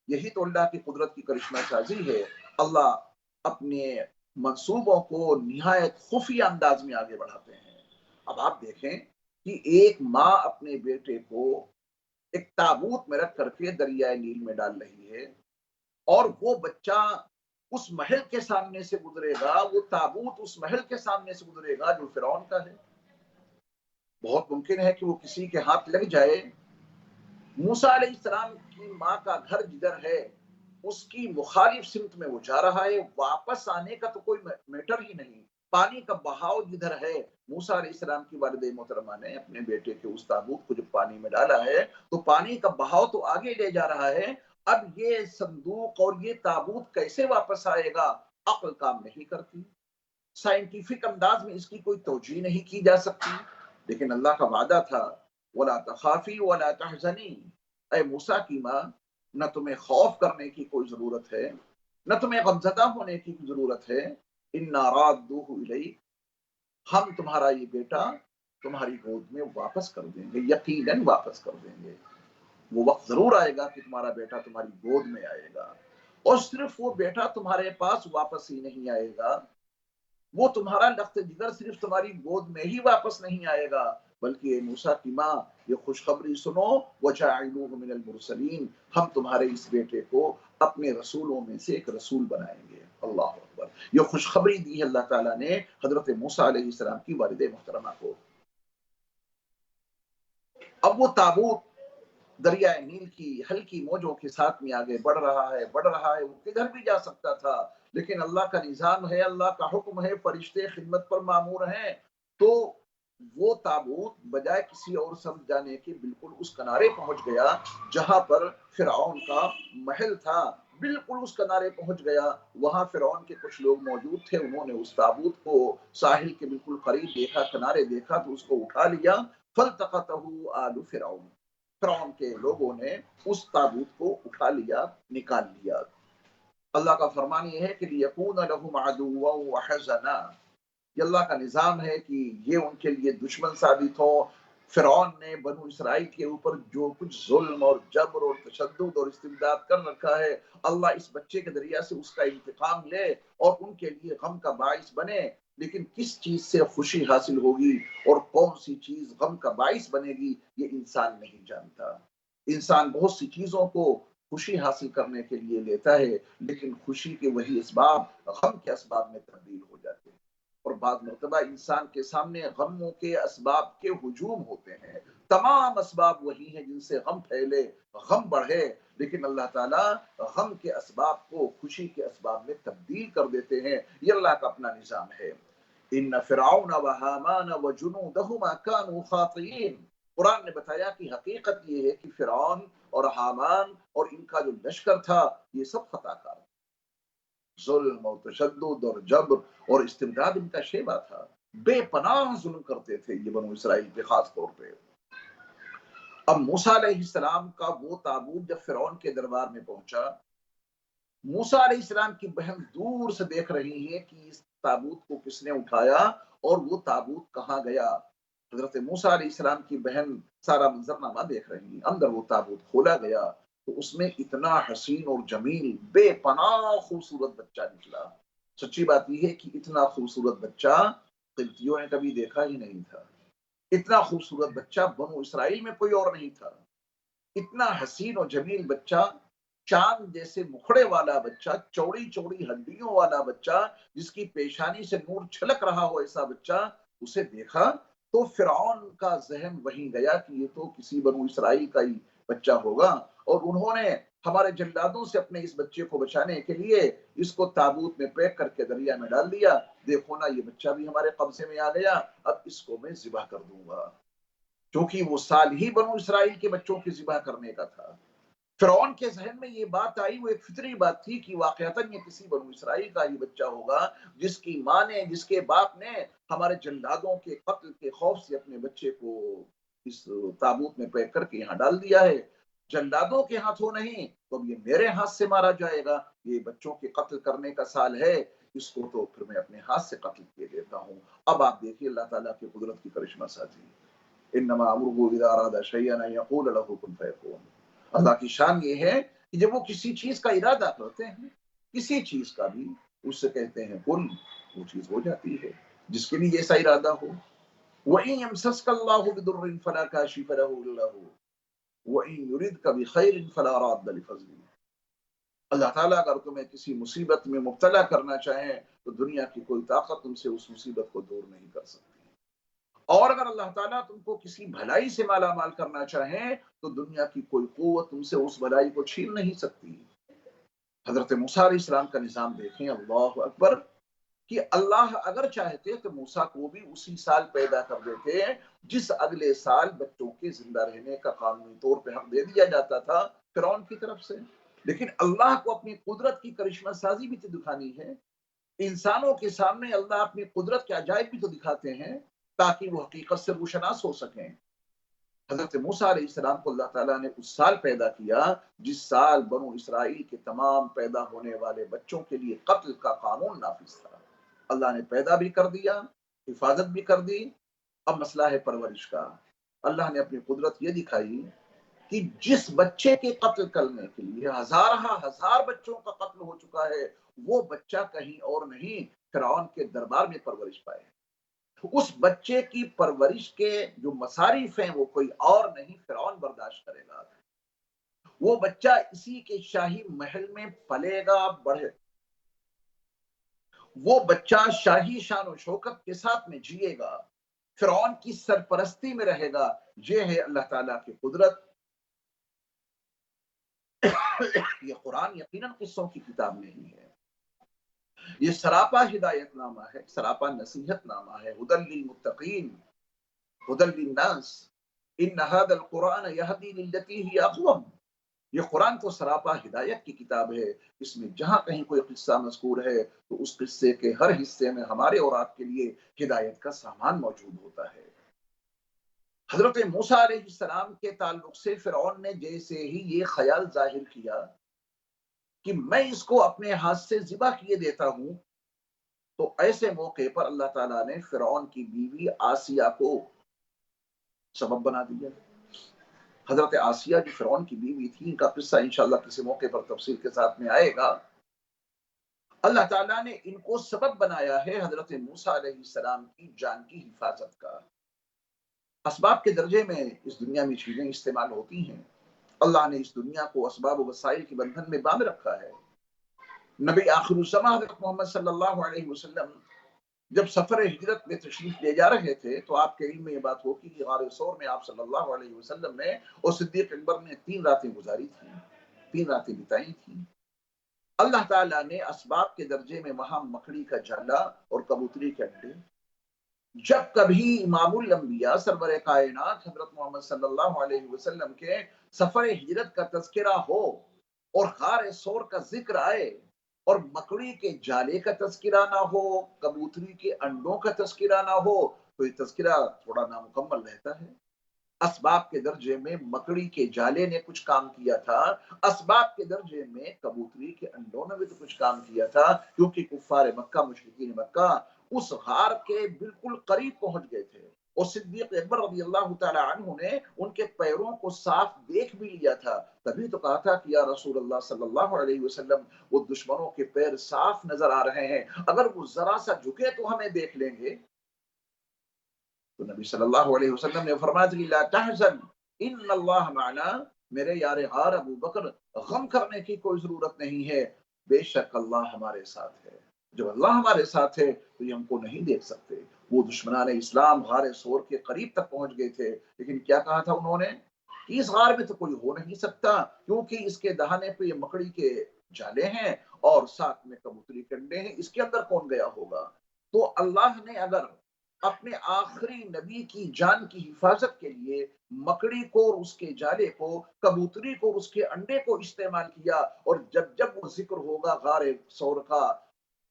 یہی تو اللہ کی قدرت کی کرشمہ سازی ہے۔ اللہ اپنے منصوبوں کو نہایت خفیہ انداز میں آگے بڑھاتے ہیں۔ اب آپ دیکھیں کہ ایک ماں اپنے بیٹے کو ایک تابوت میں رکھ کر کے دریائے نیل میں ڈال رہی ہے، اور وہ بچہ اس محل کے سامنے سے گزرے گا، وہ تابوت اس محل کے سامنے سے گزرے گا جو فرعون کا ہے۔ بہت ممکن ہے کہ وہ کسی کے ہاتھ لگ جائے۔ موسیٰ علیہ السلام کی ماں کا گھر جدھر ہے اس کی مخالف سمت میں وہ جا رہا ہے، واپس آنے کا تو کوئی میٹر ہی نہیں۔ پانی کا بہاؤ جدھر ہے، موسیٰ علیہ السلام کی والد محترمہ نے اپنے بیٹے کے اس تابوت کو جب پانی میں ڈالا ہے تو پانی کا بہاؤ تو آگے لے جا رہا ہے۔ اب یہ صندوق اور یہ تابوت کیسے واپس آئے گا، عقل کام نہیں کرتی، سائنٹیفک انداز میں اس کی کوئی توجیہ نہیں کی جا سکتی۔ لیکن اللہ کا وعدہ تھا وَلَا تَخَافِي وَلَا تَحْزَنِي، اے موسیٰ کی ماں نہ تمہیں خوف کرنے کی کوئی ضرورت ہے، نہ تمہیں غمزدہ ہونے کی ضرورت ہے۔ اِنَّا رَادُّوهُ إِلَيْكَ، ہم تمہارا یہ بیٹا تمہاری گود میں واپس کر دیں گے، یقیناً واپس کر دیں گے۔ وہ وقت ضرور آئے گا کہ تمہارا بیٹا تمہاری گود میں آئے گا، اور صرف وہ بیٹا تمہارے پاس واپس ہی نہیں آئے گا، وہ تمہارا لخت جگر صرف تمہاری گود میں ہی واپس نہیں آئے گا، بلکہ اے موسیٰ کی ماں یہ خوشخبری سنو وَجَاعِلُوهُ مِنَ الْمُرْسَلِينَ، ہم تمہارے اس بیٹے کو اپنے رسولوں میں سے ایک رسول بنائیں گے۔ اللہ اکبر، یہ خوشخبری دی ہے اللہ تعالیٰ نے حضرت موسیٰ علیہ السلام کی والد محترمہ کو۔ اب وہ تابوت دریائے نیل کی ہلکی موجوں کے ساتھ میں آگے بڑھ رہا ہے، بڑھ رہا ہے، وہ کدھر بھی جا سکتا تھا، لیکن اللہ کا نظام ہے، اللہ کا حکم ہے، فرشتے خدمت پر مامور ہیں، تو وہ تابوت بجائے کسی اور سمجھ جانے کے بالکل اس کنارے پہنچ گیا جہاں پر فرعون کا محل تھا، بالکل اس کنارے پہنچ گیا۔ وہاں فرعون کے کچھ لوگ موجود تھے، انہوں نے اس تابوت کو ساحل کے بالکل قریب دیکھا، کنارے دیکھا تو اس کو اٹھا لیا۔ فَالْتَقَطَهُ آلُ فِرْعَوْنَ، فرعون کے لوگوں نے اس تابوت کو اٹھا لیا، نکال لیا۔ اللہ کا فرمان یہ ہے کہ لِيَكُونَ لَهُمْ عَدُوًّا وَحَزَنًا، یہ اللہ کا نظام ہے کہ یہ ان کے لیے دشمن ثابت ہو۔ فرعون نے بنو اسرائیل کے اوپر جو کچھ ظلم اور جبر اور تشدد اور استبداد کر رکھا ہے، اللہ اس بچے کے ذریعہ سے اس کا انتقام لے اور ان کے لیے غم کا باعث بنے۔ لیکن کس چیز سے خوشی حاصل ہوگی اور کون سی چیز غم کا باعث بنے گی یہ انسان نہیں جانتا۔ انسان بہت سی چیزوں کو خوشی حاصل کرنے کے لیے لیتا ہے، لیکن خوشی کے وہی اسباب غم کے اسباب میں تبدیل ہو جاتے ہیں، اور بعض مرتبہ انسان کے سامنے غموں کے اسباب کے ہجوم ہوتے ہیں۔ تمام اسباب وہی ہیں جن سے غم پھیلے، غم بڑھے، لیکن اللہ تعالیٰ غم کے اسباب کو خوشی کے اسباب میں تبدیل کر دیتے ہیں۔ یہ اللہ کا اپنا نظام ہے۔ ان فرعون وہامان وجنودہما کانوا خاطئین، قرآن نے بتایا کہ حقیقت یہ ہے کہ فرعون اور حامان اور ان کا جو لشکر تھا یہ سب خطا کار، ظلم اور تشدد اور جبر اور استبداد ان کا شیوا تھا، بے پناہ ظلم کرتے تھے یہ بنو اسرائیل پہ خاص طور پہ۔ اب موسیٰ علیہ السلام کا وہ تابوت جب فرعون کے دربار میں پہنچا، موسیٰ علیہ السلام کی بہن دور سے دیکھ رہی ہے کہ اس تابوت کو کس نے اٹھایا اور وہ تابوت کہاں گیا۔ حضرت موسیٰ علیہ السلام کی بہن سارا منظرنامہ دیکھ رہی ہے، اندر وہ تابوت کھولا گیا تو اس میں اتنا حسین اور جمیل بے پناہ خوبصورت بچہ نکلا۔ سچی بات یہ ہے کہ اتنا خوبصورت بچہ قبطیوں نے کبھی دیکھا ہی نہیں تھا، اتنا خوبصورت بچہ بنو اسرائیل میں کوئی اور نہیں تھا، اتنا حسین اور جمیل بچہ، چاند جیسے مکھڑے والا بچہ، چوڑی چوڑی ہڈیوں والا بچہ، جس کی پیشانی سے نور چھلک رہا ہو، ایسا بچہ اسے دیکھا تو فرعون کا ذہن وہیں گیا کہ یہ تو کسی بنو اسرائیل کا ہی بچہ ہوگا، اور انہوں نے ہمارے جلادوں سے اپنے اس بچے کو بچانے کے لیے اس کو تابوت میں پیک کر کے دریا میں ڈال دیا۔ دیکھو نا، یہ بچہ بھی ہمارے قبضے میں آ گیا، اب اس کو میں ذبح کر دوں گا، کیونکہ وہ سال ہی بنو اسرائیل کے بچوں کی ذبح کرنے کا تھا۔ فرعون کے ذہن میں یہ بات آئی، وہ ایک فطری بات تھی کہ واقعتاً یہ کسی بنو اسرائیل کا ہی بچہ ہوگا، جس کی ماں نے، جس کے باپ نے ہمارے جلادوں کے قتل کے خوف سے اپنے بچے کو اس تابوت میں پیک کر کے یہاں ڈال دیا ہے۔ جلادوں کے ہاتھوں نہیں تو اب یہ میرے ہاتھ سے مارا جائے گا، یہ بچوں کے قتل کرنے کا سال ہے، اس کو تو پھر میں اپنے ہاتھ سے قتل کیے دیتا ہوں۔ اب آپ دیکھیے اللہ تعالیٰ کی قدرت کی کرشمہ سازی، انما امره اذا اراد شيئا ان يقول له كن فيكون۔ اللہ کی شان یہ ہے کہ جب وہ کسی چیز کا ارادہ کرتے ہیں، کسی چیز کا بھی، اس سے کہتے ہیں کن، وہ چیز ہو جاتی ہے جس کے لیے ایسا ارادہ ہو۔ وَإِن يَمْسَسْكَ اللَّهُ بِضُرٍّ فَلَا كَاشِفَ لَهُ إِلَّا هُوَ وَإِن يُرِدْكَ بِخَيْرٍ فَلَا رَادَّ لِفَضْلِهِ۔ اللہ تعالیٰ اگر تمہیں کسی مصیبت میں مبتلا کرنا چاہیں تو دنیا کی کوئی طاقت تم سے اس مصیبت کو دور نہیں کر سکتی، اور اگر اللہ تعالیٰ تم کو کسی بھلائی سے مالا مال کرنا چاہیں تو دنیا کی کوئی قوت تم سے اس بھلائی کو چھین نہیں سکتی۔ حضرت موسیٰ علیہ السلام کا نظام دیکھیں، اللہ اکبر، کہ اللہ اگر چاہتے تو موسیٰ کو بھی اسی سال پیدا کر دیتے جس اگلے سال بچوں کے زندہ رہنے کا قانونی طور پہ حق دے دیا جاتا تھا فرعون کی طرف سے، لیکن اللہ کو اپنی قدرت کی کرشمہ سازی بھی تو دکھانی ہے۔ انسانوں کے سامنے اللہ اپنی قدرت کے عجائب بھی تو دکھاتے ہیں تاکہ وہ حقیقت سے روشناس ہو سکیں۔ حضرت موسیٰ علیہ السلام کو اللہ تعالیٰ نے اس سال پیدا کیا جس سال بنو اسرائیل کے تمام پیدا ہونے والے بچوں کے لیے قتل کا قانون نافذ تھا۔ اللہ نے پیدا بھی کر دیا، حفاظت بھی کر دی، اب مسئلہ ہے پرورش کا۔ اللہ نے اپنی قدرت یہ دکھائی کہ جس بچے کے قتل کرنے کے لیے ہزار بچوں کا قتل ہو چکا ہے، وہ بچہ کہیں اور نہیں فرعون کے دربار میں پرورش پائے، اس بچے کی پرورش کے جو مصارف ہیں وہ کوئی اور نہیں فرعون برداشت کرے گا۔ وہ بچہ اسی کے شاہی محل میں پلے گا، بڑھے، وہ بچہ شاہی شان و شوکت کے ساتھ میں جیے گا، فرعون کی سرپرستی میں رہے گا۔ یہ ہے اللہ تعالیٰ کی قدرت۔ یہ قرآن یقیناً قصوں کی کتاب نہیں ہے، یہ سراپا ہدایت نامہ ہے، سراپا نصیحت نامہ ہے۔ ہدی للمتقین، ہدی للناس، ان ھذا القرآن یہدی للتی ہی اقوم۔ یہ قرآن تو سراپا ہدایت کی کتاب ہے، اس میں جہاں کہیں کوئی قصہ مذکور ہے تو اس قصے کے ہر حصے میں ہمارے اور آپ کے لیے ہدایت کا سامان موجود ہوتا ہے۔ حضرت موسیٰ علیہ السلام کے تعلق سے فرعون نے جیسے ہی یہ خیال ظاہر کیا کہ میں اس کو اپنے ہاتھ سے ذبح کیے دیتا ہوں، تو ایسے موقع پر اللہ تعالیٰ نے فرعون کی بیوی آسیہ کو سبب بنا دیا۔ حضرت آسیہ جو فرعون کی بیوی تھی، ان کا قصہ انشاءاللہ کسی موقع پر تفصیل کے ساتھ میں آئے گا۔ اللہ تعالیٰ نے ان کو سبب بنایا ہے حضرت موسیٰ علیہ السلام کی جان کی حفاظت کا۔ اسباب کے درجے میں اس دنیا میں چیزیں استعمال ہوتی ہیں، اللہ نے اس دنیا کو اسباب و وسائل کے بندھن میں باندھ رکھا ہے۔ نبی آخر الزماں حضرت محمد صلی اللہ علیہ وسلم جب سفر ہجرت میں تشریف لے جا رہے تھے تو آپ کے علم میں یہ بات ہوگی کہ غار ثور میں آپ صلی اللہ علیہ وسلم نے اور صدیق اکبر نے 3 راتیں گزاری تھیں، 3 راتیں بتائی تھیں۔ اللہ تعالیٰ نے اسباب کے درجے میں وہاں مکڑی کا جالا اور کبوتری کے انڈے، جب کبھی امام الانبیاء سرور کائنات حضرت محمد صلی اللہ علیہ وسلم کے سفر ہجرت کا تذکرہ ہو اور غار سور کا ذکر آئے اور مکڑی کے جالے کا تذکرہ نہ ہو، کبوتری کے انڈوں کا تذکرہ نہ ہو، تو یہ تذکرہ تھوڑا نامکمل رہتا ہے۔ اسباب کے درجے میں مکڑی کے جالے نے کچھ کام کیا تھا، اسباب کے درجے میں کبوتری کے انڈوں نے بھی تو کچھ کام کیا تھا، کیونکہ کفار مکہ، مشرکین مکہ اس غار کے بالکل قریب پہنچ گئے تھے، اور صدیق اکبر رضی اللہ تعالی عنہ نے ان کے پیروں کو صاف دیکھ بھی لیا تھا، تبھی تو کہا تھا کہ یا رسول اللہ صلی اللہ علیہ وسلم وہ دشمنوں کے پیر صاف نظر آ رہے ہیں، اگر وہ ذرا سا جھکے تو ہمیں دیکھ لیں گے۔ تو نبی صلی اللہ علیہ وسلم نے فرمایا کہ لا تحزن ان اللہ معنا، میرے یار غار ابو بکر غم کرنے کی کوئی ضرورت نہیں ہے، بے شک اللہ ہمارے ساتھ ہے۔ جب اللہ ہمارے ساتھ ہے تو یہ ہم کو نہیں دیکھ سکتے۔ وہ دشمنان اسلام غار سور کے قریب تک پہنچ گئے تھے، لیکن کیا کہا تھا انہوں نے کہ اس غار میں تو کوئی ہو نہیں سکتا، کیونکہ اس کے دہانے پہ یہ مکڑی کے جالے ہیں اور ساتھ میں کبوتری کنڈے ہیں، اس کے اندر کون گیا ہوگا؟ تو اللہ نے اگر اپنے آخری نبی کی جان کی حفاظت کے لیے مکڑی کو اور اس کے جالے کو، کبوتری کو اور اس کے انڈے کو استعمال کیا، اور جب جب وہ ذکر ہوگا غار سور کا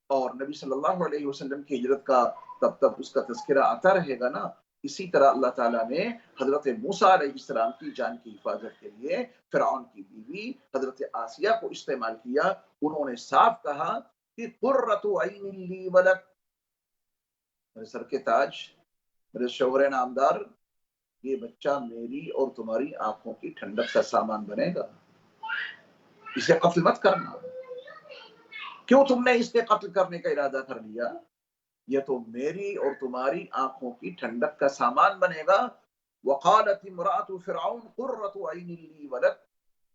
اور نبی صلی اللہ علیہ وسلم کی ہجرت کا، تب تب اس کا تذکرہ آتا رہے گا نا۔ اسی طرح اللہ تعالیٰ نے حضرت موسیٰ علیہ السلام کی جان کی حفاظت کے لیے فرعون کی بیوی حضرت آسیہ کو استعمال کیا۔ انہوں نے صاف کہا کہ قرۃ عین لی ولک، میرے سر کے تاج، میرے شوہر نامدار، یہ بچہ میری اور تمہاری آنکھوں کی ٹھنڈک کا سامان بنے گا، اسے قتل مت کرنا۔ کیوں تم نے اس کے قتل کرنے کا ارادہ کر لیا؟ یہ تو میری اور تمہاری آنکھوں کی ٹھنڈک کا سامان بنے گا۔ وقالت امرأۃ فرعون قرۃ عین لی ولک،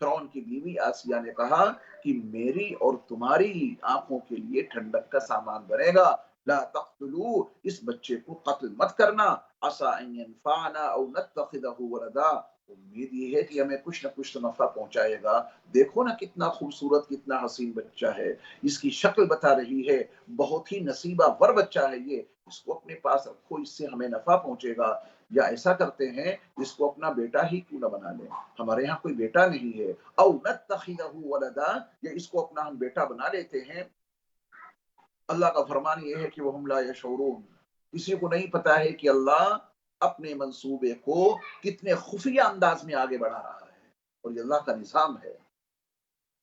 فرعون کی بیوی آسیہ نے کہا کہ میری اور تمہاری آنکھوں کے لیے ٹھنڈک کا سامان بنے گا، لا تقتلوا، اس بچے کو قتل مت کرنا، عسى ان ينفعنا او نتخذه ولدا، امید یہ ہے کہ ہمیں کچھ نہ کچھ تو نفع پہنچائے گا۔ دیکھو نا کتنا خوبصورت، کتنا حسین بچہ ہے، اس کی شکل بتا رہی ہے، بہت ہی نصیبہ ور بچہ ہے یہ، اس کو اپنے پاس رکھو، اس سے ہمیں نفع پہنچے گا۔ یا ایسا کرتے ہیں اس کو اپنا بیٹا ہی کیوں نہ بنا لیں، ہمارے ہاں کوئی بیٹا نہیں ہے، او نتخذہ ولدا، یا اس کو اپنا ہم بیٹا بنا لیتے ہیں۔ اللہ کا فرمان یہ ہے کہ وہ ہم لا یشعرون، کسی کو نہیں پتا ہے کہ اللہ اپنے منصوبے کو کتنے خفیہ انداز میں آگے بڑھا رہا ہے، اور یہ اللہ کا نظام ہے۔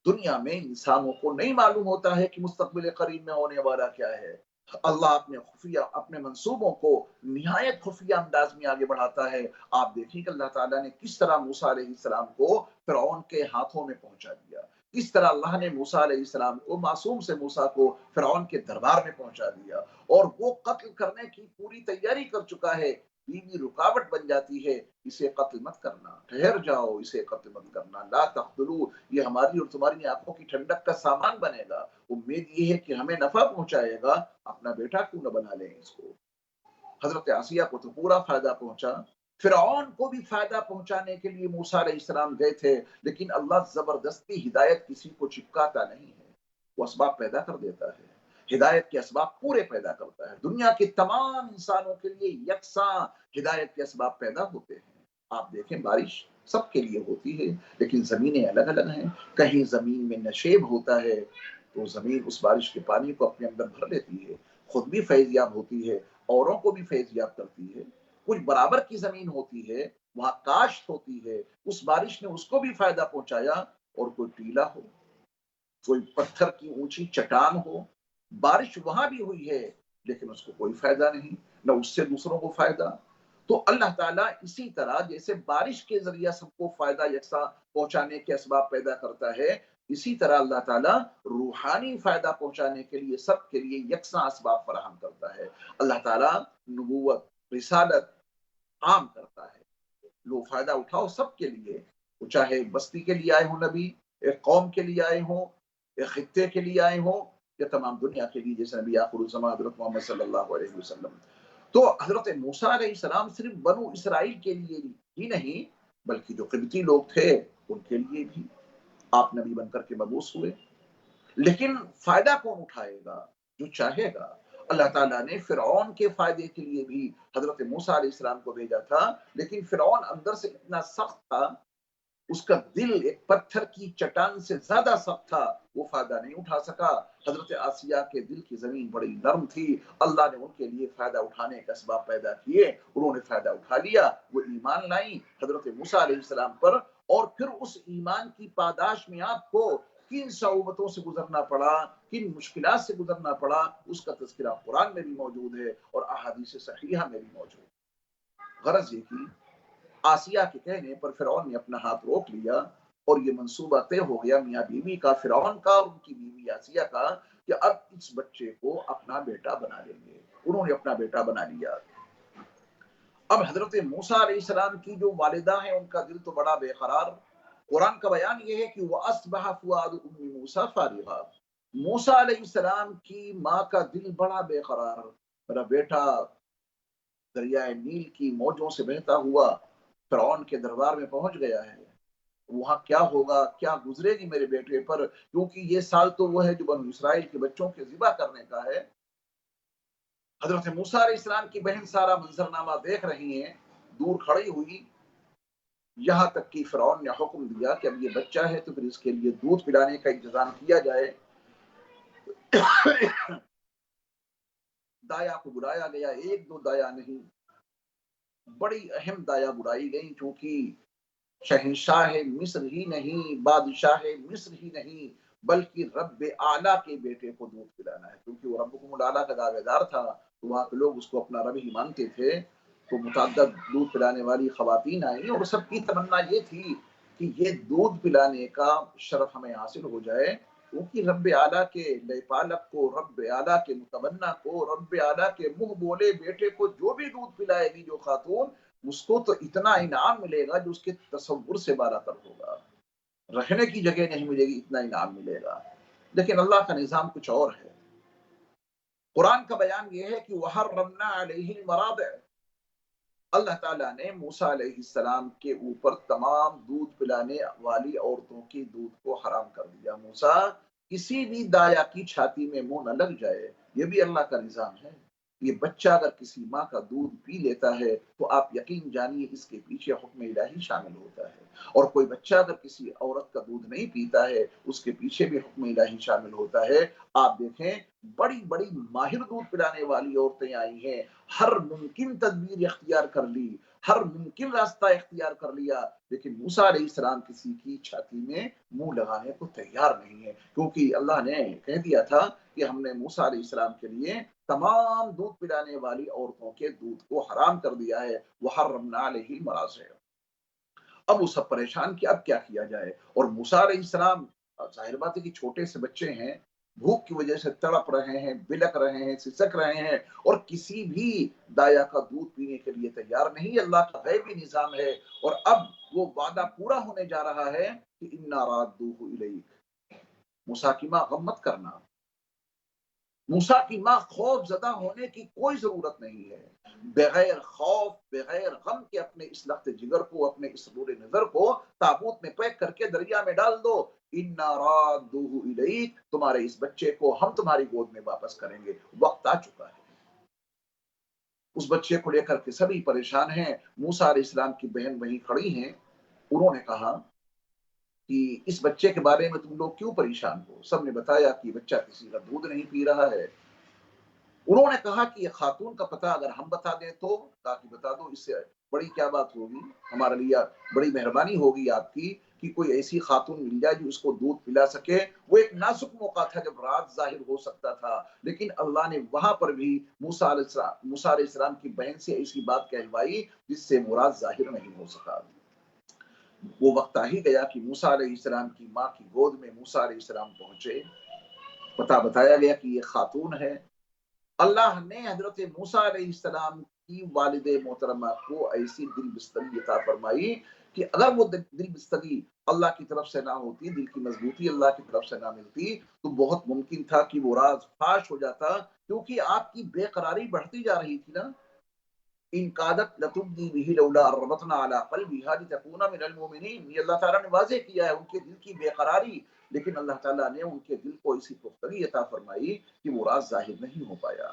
دنیا میں انسانوں کو نہیں معلوم ہوتا ہے کہ مستقبل قریب میں ہونے والا کیا ہے، اللہ اپنے خفیہ، اپنے منصوبوں کو نہایت خفیہ انداز میں آگے بڑھاتا ہے۔ آپ دیکھیں کہ اللہ تعالیٰ نے کس طرح موسیٰ علیہ السلام کو فرعون کے ہاتھوں میں پہنچا دیا، کس طرح اللہ نے موسیٰ علیہ السلام کو، معصوم سے موسیٰ کو فرعون کے دربار میں پہنچا دیا، اور وہ قتل کرنے کی پوری تیاری کر چکا ہے، بیوی رکاوٹ بن جاتی ہے، اسے قتل مت کرنا، ٹھہر جاؤ، اسے قتل مت کرنا، لا تقتلوا، یہ ہماری اور تمہاری آنکھوں کی ٹھنڈک کا سامان بنے گا، امید یہ ہے کہ ہمیں نفع پہنچائے گا، اپنا بیٹا کیوں نہ بنا لیں اس کو۔ حضرت آسیہ کو تو پورا فائدہ پہنچا، فرعون کو بھی فائدہ پہنچانے کے لیے موسیٰ علیہ السلام گئے تھے، لیکن اللہ زبردستی ہدایت کسی کو چپکاتا نہیں ہے، وہ اسباب پیدا کر دیتا ہے، ہدایت کے اسباب پورے پیدا کرتا ہے، دنیا کے تمام انسانوں کے لیے یکساں ہدایت کے اسباب پیدا ہوتے ہیں۔ آپ دیکھیں بارش سب کے لیے ہوتی ہے، لیکن زمینیں الگ الگ ہیں، کہیں زمین میں نشیب ہوتا ہے تو زمین اس بارش کے پانی کو اپنے اندر بھر لیتی ہے، خود بھی فیض یاب ہوتی ہے، اوروں کو بھی فیض یاب کرتی ہے۔ کچھ برابر کی زمین ہوتی ہے، وہاں کاشت ہوتی ہے، اس بارش نے اس کو بھی فائدہ پہنچایا، اور کوئی ٹیلا ہو، کوئی پتھر کی اونچی چٹان ہو، بارش وہاں بھی ہوئی ہے لیکن اس کو کوئی فائدہ نہیں، نہ اس سے دوسروں کو فائدہ۔ تو اللہ تعالیٰ اسی طرح جیسے بارش کے ذریعہ سب کو فائدہ یکساں پہنچانے کے اسباب پیدا کرتا ہے، اسی طرح اللہ تعالیٰ روحانی فائدہ پہنچانے کے لیے سب کے لیے یکساں اسباب فراہم کرتا ہے۔ اللہ تعالیٰ نبوت، رسالت عام کرتا ہے، لو فائدہ اٹھاؤ سب کے لیے، وہ چاہے بستی کے لیے آئے ہوں نبی، ایک قوم کے لیے آئے ہوں، ایک خطے کے لیے آئے ہوں، یا تمام دنیا کے لیے، جیسے نبی آخر الزمان حضرت محمد صلی اللہ علیہ وسلم۔ تو حضرت موسیٰ علیہ السلام صرف بنو اسرائیل کے لیے ہی نہیں، بلکہ جو قبطی لوگ تھے ان کے لیے بھی آپ نبی بن کر کے مبعوث ہوئے۔ لیکن فائدہ کون اٹھائے گا؟ جو چاہے گا۔ اللہ تعالیٰ نے فرعون کے فائدے کے لیے بھی حضرت موسیٰ علیہ السلام کو بھیجا تھا، لیکن فرعون اندر سے اتنا سخت تھا، اس کا دل ایک پتھر کی چٹان سے زیادہ سخت تھا، وہ فائدہ نہیں اٹھا سکا۔ حضرت آسیہ کے دل کی زمین بڑی نرم تھی، اللہ نے ان کے لیے فائدہ اٹھانے کا اسباب پیدا کیے، انہوں نے فائدہ اٹھا لیا، وہ ایمان لائیں حضرت موسیٰ علیہ السلام پر، اور پھر اس ایمان کی پاداش میں آپ کو کن صعوبتوں سے گزرنا پڑا، کن مشکلات سے گزرنا پڑا، اس کا تذکرہ قرآن میں بھی موجود ہے اور احادیث صحیحہ میں بھی موجود ہے۔ غرض یہ کہ آسیہ کے کہنے پر فرعون نے اپنا ہاتھ روک لیا اور یہ منصوبہ طے ہو گیا میاں بیوی کا، فرعون کا اور ان کی بیوی آسیہ کا، کہ اب اس بچے کو اپنا بیٹا بنا لیں گے۔ انہوں نے اپنا بیٹا بنا لیا۔ اب حضرت موسیٰ علیہ السلام کی جو والدہ ہیں ان کا دل تو بڑا بے قرار۔ قرآن کا بیان یہ ہے کہ وَأَصْبَحَ فُؤَادُ أُمِّ مُوسَىٰ فَارِغًا، موسیٰ علیہ السلام کی ماں کا دل بڑا بے قرار، میرا بیٹا دریائے نیل کی موجوں سے بہتا ہوا فرعون کے دربار میں پہنچ گیا ہے، وہاں کیا ہوگا، کیا گزرے گی میرے بیٹے پر، کیونکہ یہ سال تو وہ ہے جو بنو اسرائیل کے بچوں کے ذبح کرنے کا ہے۔ حضرت موسیٰ علیہ السلام کی بہن سارا منظرنامہ دیکھ رہی ہیں، دور کھڑی ہوئی، یہاں تک کہ فرعون نے حکم دیا کہ اب یہ بچہ ہے تو پھر اس کے لیے دودھ پلانے کا انتظام کیا جائے۔ دایا کو بلایا گیا، ایک دو دایا نہیں، بڑی اہم دایا بلائی گئی، چونکہ شہنشاہ مصر ہی نہیں، بادشاہ مصر ہی نہیں، بلکہ رب اعلیٰ کے بیٹے کو دودھ پلانا ہے، کیونکہ وہ ربکم الاعلیٰ کا دعوے دار تھا، تو وہاں کے لوگ اس کو اپنا رب ہی مانتے تھے۔ تو متعدد دودھ پلانے والی خواتین آئیں اور سب کی تمنا یہ تھی کہ یہ دودھ پلانے کا شرف ہمیں حاصل ہو جائے، کیونکہ رب اعلیٰ کے لے پالک کو، رب اعلیٰ کے متمنا کو، رب اعلیٰ کے منہ بولے بیٹے کو جو بھی دودھ پلائے گی جو خاتون، اس کو تو اتنا انعام ملے گا جو اس کے تصور سے بالا تر ہوگا، رہنے کی جگہ نہیں ملے گی، اتنا انعام ملے گا۔ لیکن اللہ کا نظام کچھ اور ہے۔ قرآن کا بیان یہ ہے کہ وَحَرَّمْنَا عَلَيْهِ الْمَرَاضِعَ، اللہ تعالیٰ نے موسیٰ علیہ السلام کے اوپر تمام دودھ پلانے والی عورتوں کی دودھ کو حرام کر دیا۔ موسیٰ کسی بھی دایا کی چھاتی میں منہ نہ لگ جائے، یہ بھی اللہ کا نظام ہے۔ یہ بچہ اگر کسی ماں کا دودھ پی لیتا ہے تو آپ یقین جانیے اس کے پیچھے حکم الہی شامل ہوتا ہے، اور کوئی بچہ اگر کسی عورت کا دودھ نہیں پیتا ہے اس کے پیچھے بھی حکم الہی شامل ہوتا ہے۔ آپ دیکھیں بڑی بڑی ماہر دودھ پلانے والی عورتیں آئی ہیں، ہر ممکن تدبیر اختیار کر لی، ہر ممکن راستہ اختیار کر لیا، لیکن موسیٰ علیہ السلام کسی کی چھاتی میں منہ لگانے کو تیار نہیں ہے، کیونکہ اللہ نے کہہ دیا تھا کہ ہم نے موسیٰ علیہ السلام کے لیے تمام دودھ پلانے والی عورتوں کے دودھ کو حرام کر دیا ہے۔ وَحَرَّمْنَا عَلَيْهِ الْمَرَاضِعَ۔ اب وہ سب پریشان کہ اب کیا کیا جائے، اور موسیٰ علیہ السلام ظاہر بات ہے کہ چھوٹے سے بچے ہیں، بھوک کی وجہ سے تڑپ رہے ہیں، بلک رہے ہیں، سسک رہے ہیں، اور کسی بھی دایا کا دودھ پینے کے لیے تیار نہیں۔ اللہ کا غیبی نظام ہے، اور اب وہ وعدہ پورا ہونے جا رہا ہے کہ اِنَّا رَادُّوهُ إِلَيْكَ، موسیٰ کی ماں غم مت کرنا، موسیٰ کی ماں خوف زدہ ہونے کی کوئی ضرورت نہیں ہے، بغیر خوف بغیر غم کے اپنے اس لخت جگر کو، اپنے اس نور نظر کو تابوت میں پیک کر کے دریا میں ڈال دو۔ اِنَّا رَادُّوهُ إِلَيْكَ، تمہارے اس بچے کو ہم تمہاری گود میں واپس کریں گے، وقت آ چکا ہے۔ اس بچے کو لے کر کے سبھی پریشان ہیں۔ موسیٰ علیہ السلام کی بہن وہیں کھڑی ہیں، انہوں نے کہا کہ اس بچے کے بارے میں تم لوگ کیوں پریشان ہو؟ سب نے بتایا کہ بچہ کسی کا دودھ نہیں پی رہا ہے۔ انہوں نے کہا کہ یہ خاتون کا پتہ اگر ہم بتا دیں تو، تاکہ بتا دو، اس سے بڑی کیا بات ہوگی، ہمارے لیے بڑی مہربانی ہوگی آپ کی کہ کوئی ایسی خاتون مل جائے جو اس کو دودھ پلا سکے۔ وہ ایک نازک موقع تھا جب رات ظاہر ہو سکتا تھا، لیکن اللہ نے وہاں پر بھی موسیٰ علیہ السلام کی بہن سے ایسی بات کہلوائی جس سے مراد ظاہر نہیں ہو سکا۔ وہ وقت آ ہی گیا کہ موسیٰ علیہ السلام کی ماں کی گود میں موسیٰ علیہ السلام پہنچے، پتہ بتایا گیا کہ یہ خاتون ہے۔ اللہ نے حضرت موسیٰ علیہ السلام کی والد محترمہ کو ایسی دل بستگی عطا فرمائی کہ اگر وہ دل بستگی اللہ کی طرف سے نہ ہوتی، دل کی مضبوطی اللہ کی طرف سے نہ ملتی، تو بہت ممکن تھا کہ وہ راز فاش ہو جاتا، کیونکہ آپ کی بے قراری بڑھتی جا رہی تھی نا۔ ان قادت لتبدی به لولا ربطنا على قلبها لتكون من المؤمنین، یہ اللہ تعالیٰ نے واضح کیا ہے ان کے دل کی بے قراری، لیکن اللہ تعالیٰ نے ان کے دل کو اسی پختگی عطا فرمائی کہ وہ راز ظاہر نہیں ہو پایا۔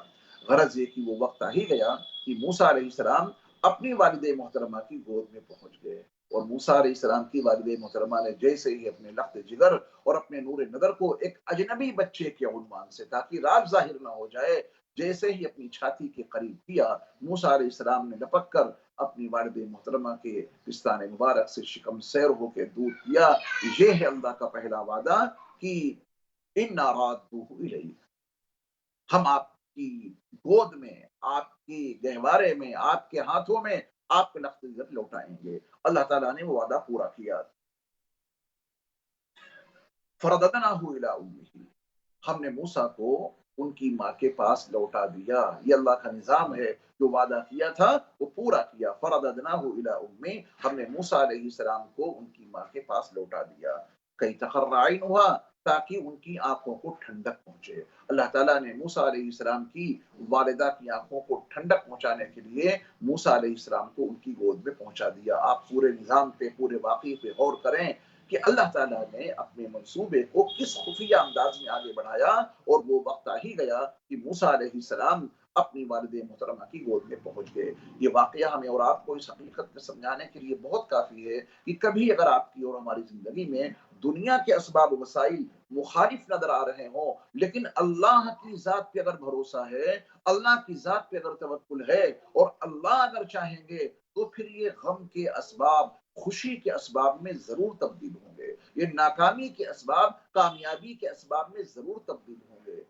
غرض یہ کہ وہ وقت آ ہی گیا کہ موسیٰ علیہ السلام اپنی والد محترمہ کی گود میں پہنچ گئے، اور موسیٰ علیہ السلام کی والد محترمہ نے جیسے ہی اپنے لخت جگر اور اپنے نور نظر کو ایک اجنبی بچے کے عنوان سے، تاکہ راز ظاہر نہ ہو جائے، جیسے ہی اپنی چھاتی کے قریب کیا، موسیٰ علیہ السلام نے لپک کر اپنی والد محترمہ کے پستان مبارک سے شکم سیر ہو کے دودھ پیا۔ یہ ہے اللہ کا پہلا وعدہ کہ اِنَّا رَادُّوهُ إِلَيْكَ، ہم آپ کی گود میں، آپ کی گہوارے میں، آپ کے ہاتھوں میں آپ کے لخت جگر لوٹائیں گے۔ اللہ تعالیٰ نے وہ وعدہ پورا کیا۔ فَرَدَدْنَاهُ إِلَىٰ أُمِّهِ، ہم نے موسیٰ کو ان کی ماں کے پاس لوٹا دیا۔ یہ اللہ کا نظام ہے، جو وعدہ کیا تھا وہ پورا کیا۔ فَرَدَدْنَاهُ إِلَىٰ أُمِّهِ، ہم نے موسیٰ علیہ السلام کو ان کی ماں کے پاس لوٹا دیا۔ کئی تقرّ عَیْنُهَا، تاکہ ان کی آنکھوں کو ٹھنڈک پہنچے۔ اللہ تعالیٰ نے موسیٰ علیہ السلام کی والدہ کی آنکھوں کو ٹھنڈک پہنچانے کے لیے موسیٰ علیہ السلام کو ان کی گود میں پہنچا دیا۔ آپ پورے نظام پہ، پورے واقعے پہ غور کریں کہ اللہ تعالیٰ نے اپنے منصوبے کو کس خفیہ انداز میں آگے بڑھایا، اور وہ وقت آ ہی گیا کہ موسیٰ علیہ السلام اپنی والد محترمہ کی گود میں پہنچ گئے۔ یہ واقعہ ہمیں اور آپ کو اس حقیقت میں سمجھانے کے لیے بہت کافی ہے کہ کبھی اگر آپ کی اور ہماری زندگی میں دنیا کے اسباب و وسائل مخالف نظر آ رہے ہوں، لیکن اللہ کی ذات پہ اگر بھروسہ ہے، اللہ کی ذات پہ اگر توکل ہے، اور اللہ اگر چاہیں گے تو پھر یہ غم کے اسباب خوشی کے اسباب میں ضرور تبدیل ہوں گے، یہ ناکامی کے اسباب کامیابی کے اسباب میں ضرور تبدیل ہوں گے،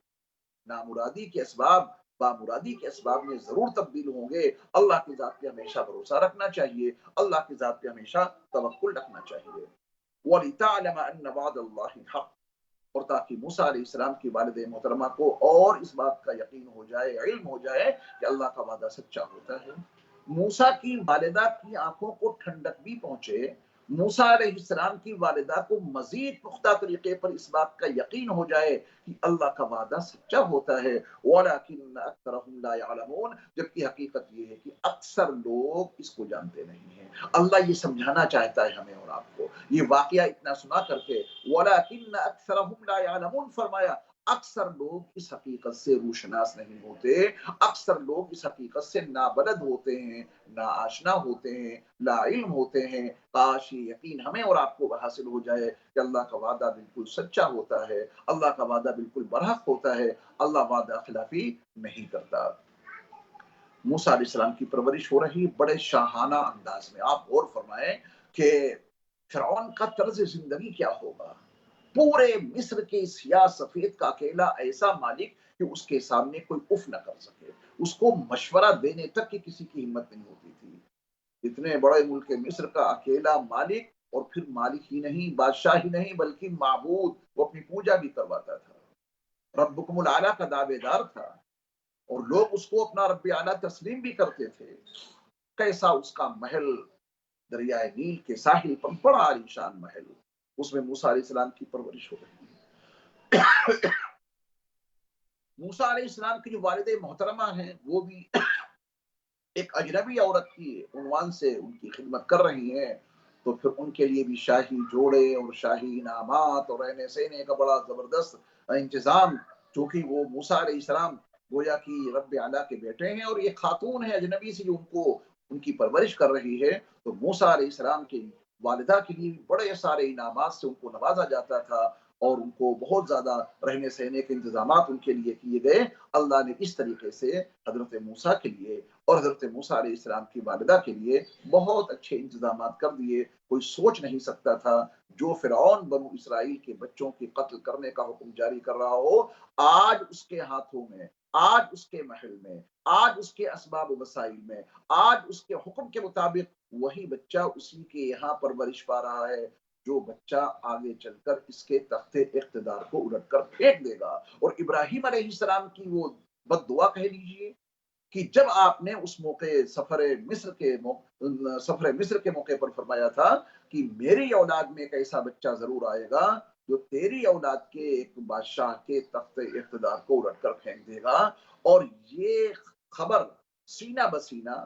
نامرادی کے اسباب بامرادی کے اسباب میں ضرور تبدیل ہوں گے۔ اللہ کی ذات پہ ہمیشہ بھروسہ رکھنا چاہیے، اللہ کی ذات پہ ہمیشہ توکل رکھنا چاہیے۔ وَلِتَعْلَمَ أَنَّ وَعْدَ اللَّهِ حَقٌّ، اور تاکہ موسیٰ علیہ السلام کی والد محترمہ کو اور اس بات کا یقین ہو جائے، علم ہو جائے کہ اللہ کا وعدہ سچا ہوتا ہے۔ موسیٰ کی والدہ کی آنکھوں کو ٹھنڈک بھی پہنچے، موسیٰ علیہ السلام کی والدہ کو مزید پختہ طریقے پر اس بات کا یقین ہو جائے کہ اللہ کا وعدہ سچا ہوتا ہے۔ وَلَٰكِنَّ أَكْثَرَهُمْ لَا يَعْلَمُونَ، جبکہ حقیقت یہ ہے کہ اکثر لوگ اس کو جانتے نہیں ہیں۔ اللہ یہ سمجھانا چاہتا ہے ہمیں اور آپ کو، یہ واقعہ اتنا سنا کر کے وَلَٰكِنَّ أَكْثَرَهُمْ لَا يَعْلَمُونَ فرمایا، اکثر لوگ اس حقیقت سے روشناس نہیں ہوتے، اکثر لوگ اس حقیقت سے نابلد ہوتے ہیں، نا آشنا ہوتے ہیں، لا علم ہوتے ہیں۔ کاش یہ یقین ہمیں اور آپ کو حاصل ہو جائے کہ اللہ کا وعدہ بالکل سچا ہوتا ہے، اللہ کا وعدہ بالکل برحق ہوتا ہے، اللہ وعدہ خلافی نہیں کرتا۔ موسیٰ علیہ السلام کی پرورش ہو رہی بڑے شاہانہ انداز میں۔ آپ غور فرمائیں کہ فرعون کا طرز زندگی کیا ہوگا، پورے مصر کے سیاہ سفید کا اکیلا ایسا مالک کہ اس کے سامنے کوئی اف نہ کر سکے، اس کو مشورہ دینے تک کی کسی کی ہمت نہیں ہوتی تھی۔ اتنے بڑے ملک مصر کا اکیلا مالک، اور پھر مالک ہی نہیں، بادشاہ ہی نہیں، بلکہ معبود، وہ اپنی پوجا بھی کرواتا تھا، ربکم العلیٰ کا دعوے دار تھا، اور لوگ اس کو اپنا رب اعلیٰ تسلیم بھی کرتے تھے۔ کیسا اس کا محل، دریائے نیل کے ساحل پر بڑا عالیشان محل، اس میں موسیٰ علیہ السلام کی پرورش ہو رہی ہے۔ موسیٰ علیہ السلام کی جو والد محترمہ ہیں وہ بھی ایک اجنبی عورت کی عنوان سے ان کی خدمت کر رہی ہیں، تو پھر ان کے لیے بھی شاہی جوڑے اور شاہی انعامات اور رہنے سہنے کا بڑا زبردست انتظام، چونکہ وہ موسیٰ علیہ السلام گویا کہ رب اعلیٰ کے بیٹے ہیں، اور یہ خاتون ہے اجنبی سے جو ان کی پرورش کر رہی ہے، تو موسیٰ علیہ السلام کی والدہ کے لیے بڑے سارے انعامات سے ان کو نوازا جاتا تھا، اور ان کو بہت زیادہ رہنے سہنے کے انتظامات ان کے لیے کیے گئے۔ اللہ نے اس طریقے سے حضرت موسیٰ کے لیے اور حضرت موسیٰ علیہ السلام کی والدہ کے لیے بہت اچھے انتظامات کر دیے۔ کوئی سوچ نہیں سکتا تھا جو فرعون بنو اسرائیل کے بچوں کے قتل کرنے کا حکم جاری کر رہا ہو، آج اس کے ہاتھوں میں، آج اس کے محل میں، آج اس کے اسباب و وسائل میں، آج اس کے حکم کے مطابق وہی بچہ اسی کے یہاں پرورش پا رہا ہے، جو بچہ آگے چل کر اس کے تخت اقتدار کو الٹ کر پھینک دے گا۔ اور ابراہیم علیہ السلام کی وہ بد دعا کہہ لیجیے کہ جب آپ نے اس موقع سفر مصر کے موقع پر فرمایا تھا کہ میری اولاد میں ایک ایسا بچہ ضرور آئے گا جو تیری اولاد کے ایک بادشاہ کے تخت اقتدار کو الٹ کر پھینک دے گا، اور یہ خبر سینہ بسینہ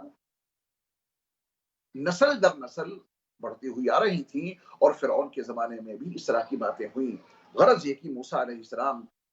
نسل در نسل بڑھتی ہوئی آ رہی تھی، اور فرعون کے زمانے میں بھی اس طرح کی باتیں ہوئی۔ غرض یہ کہ موسیٰ علیہ السلام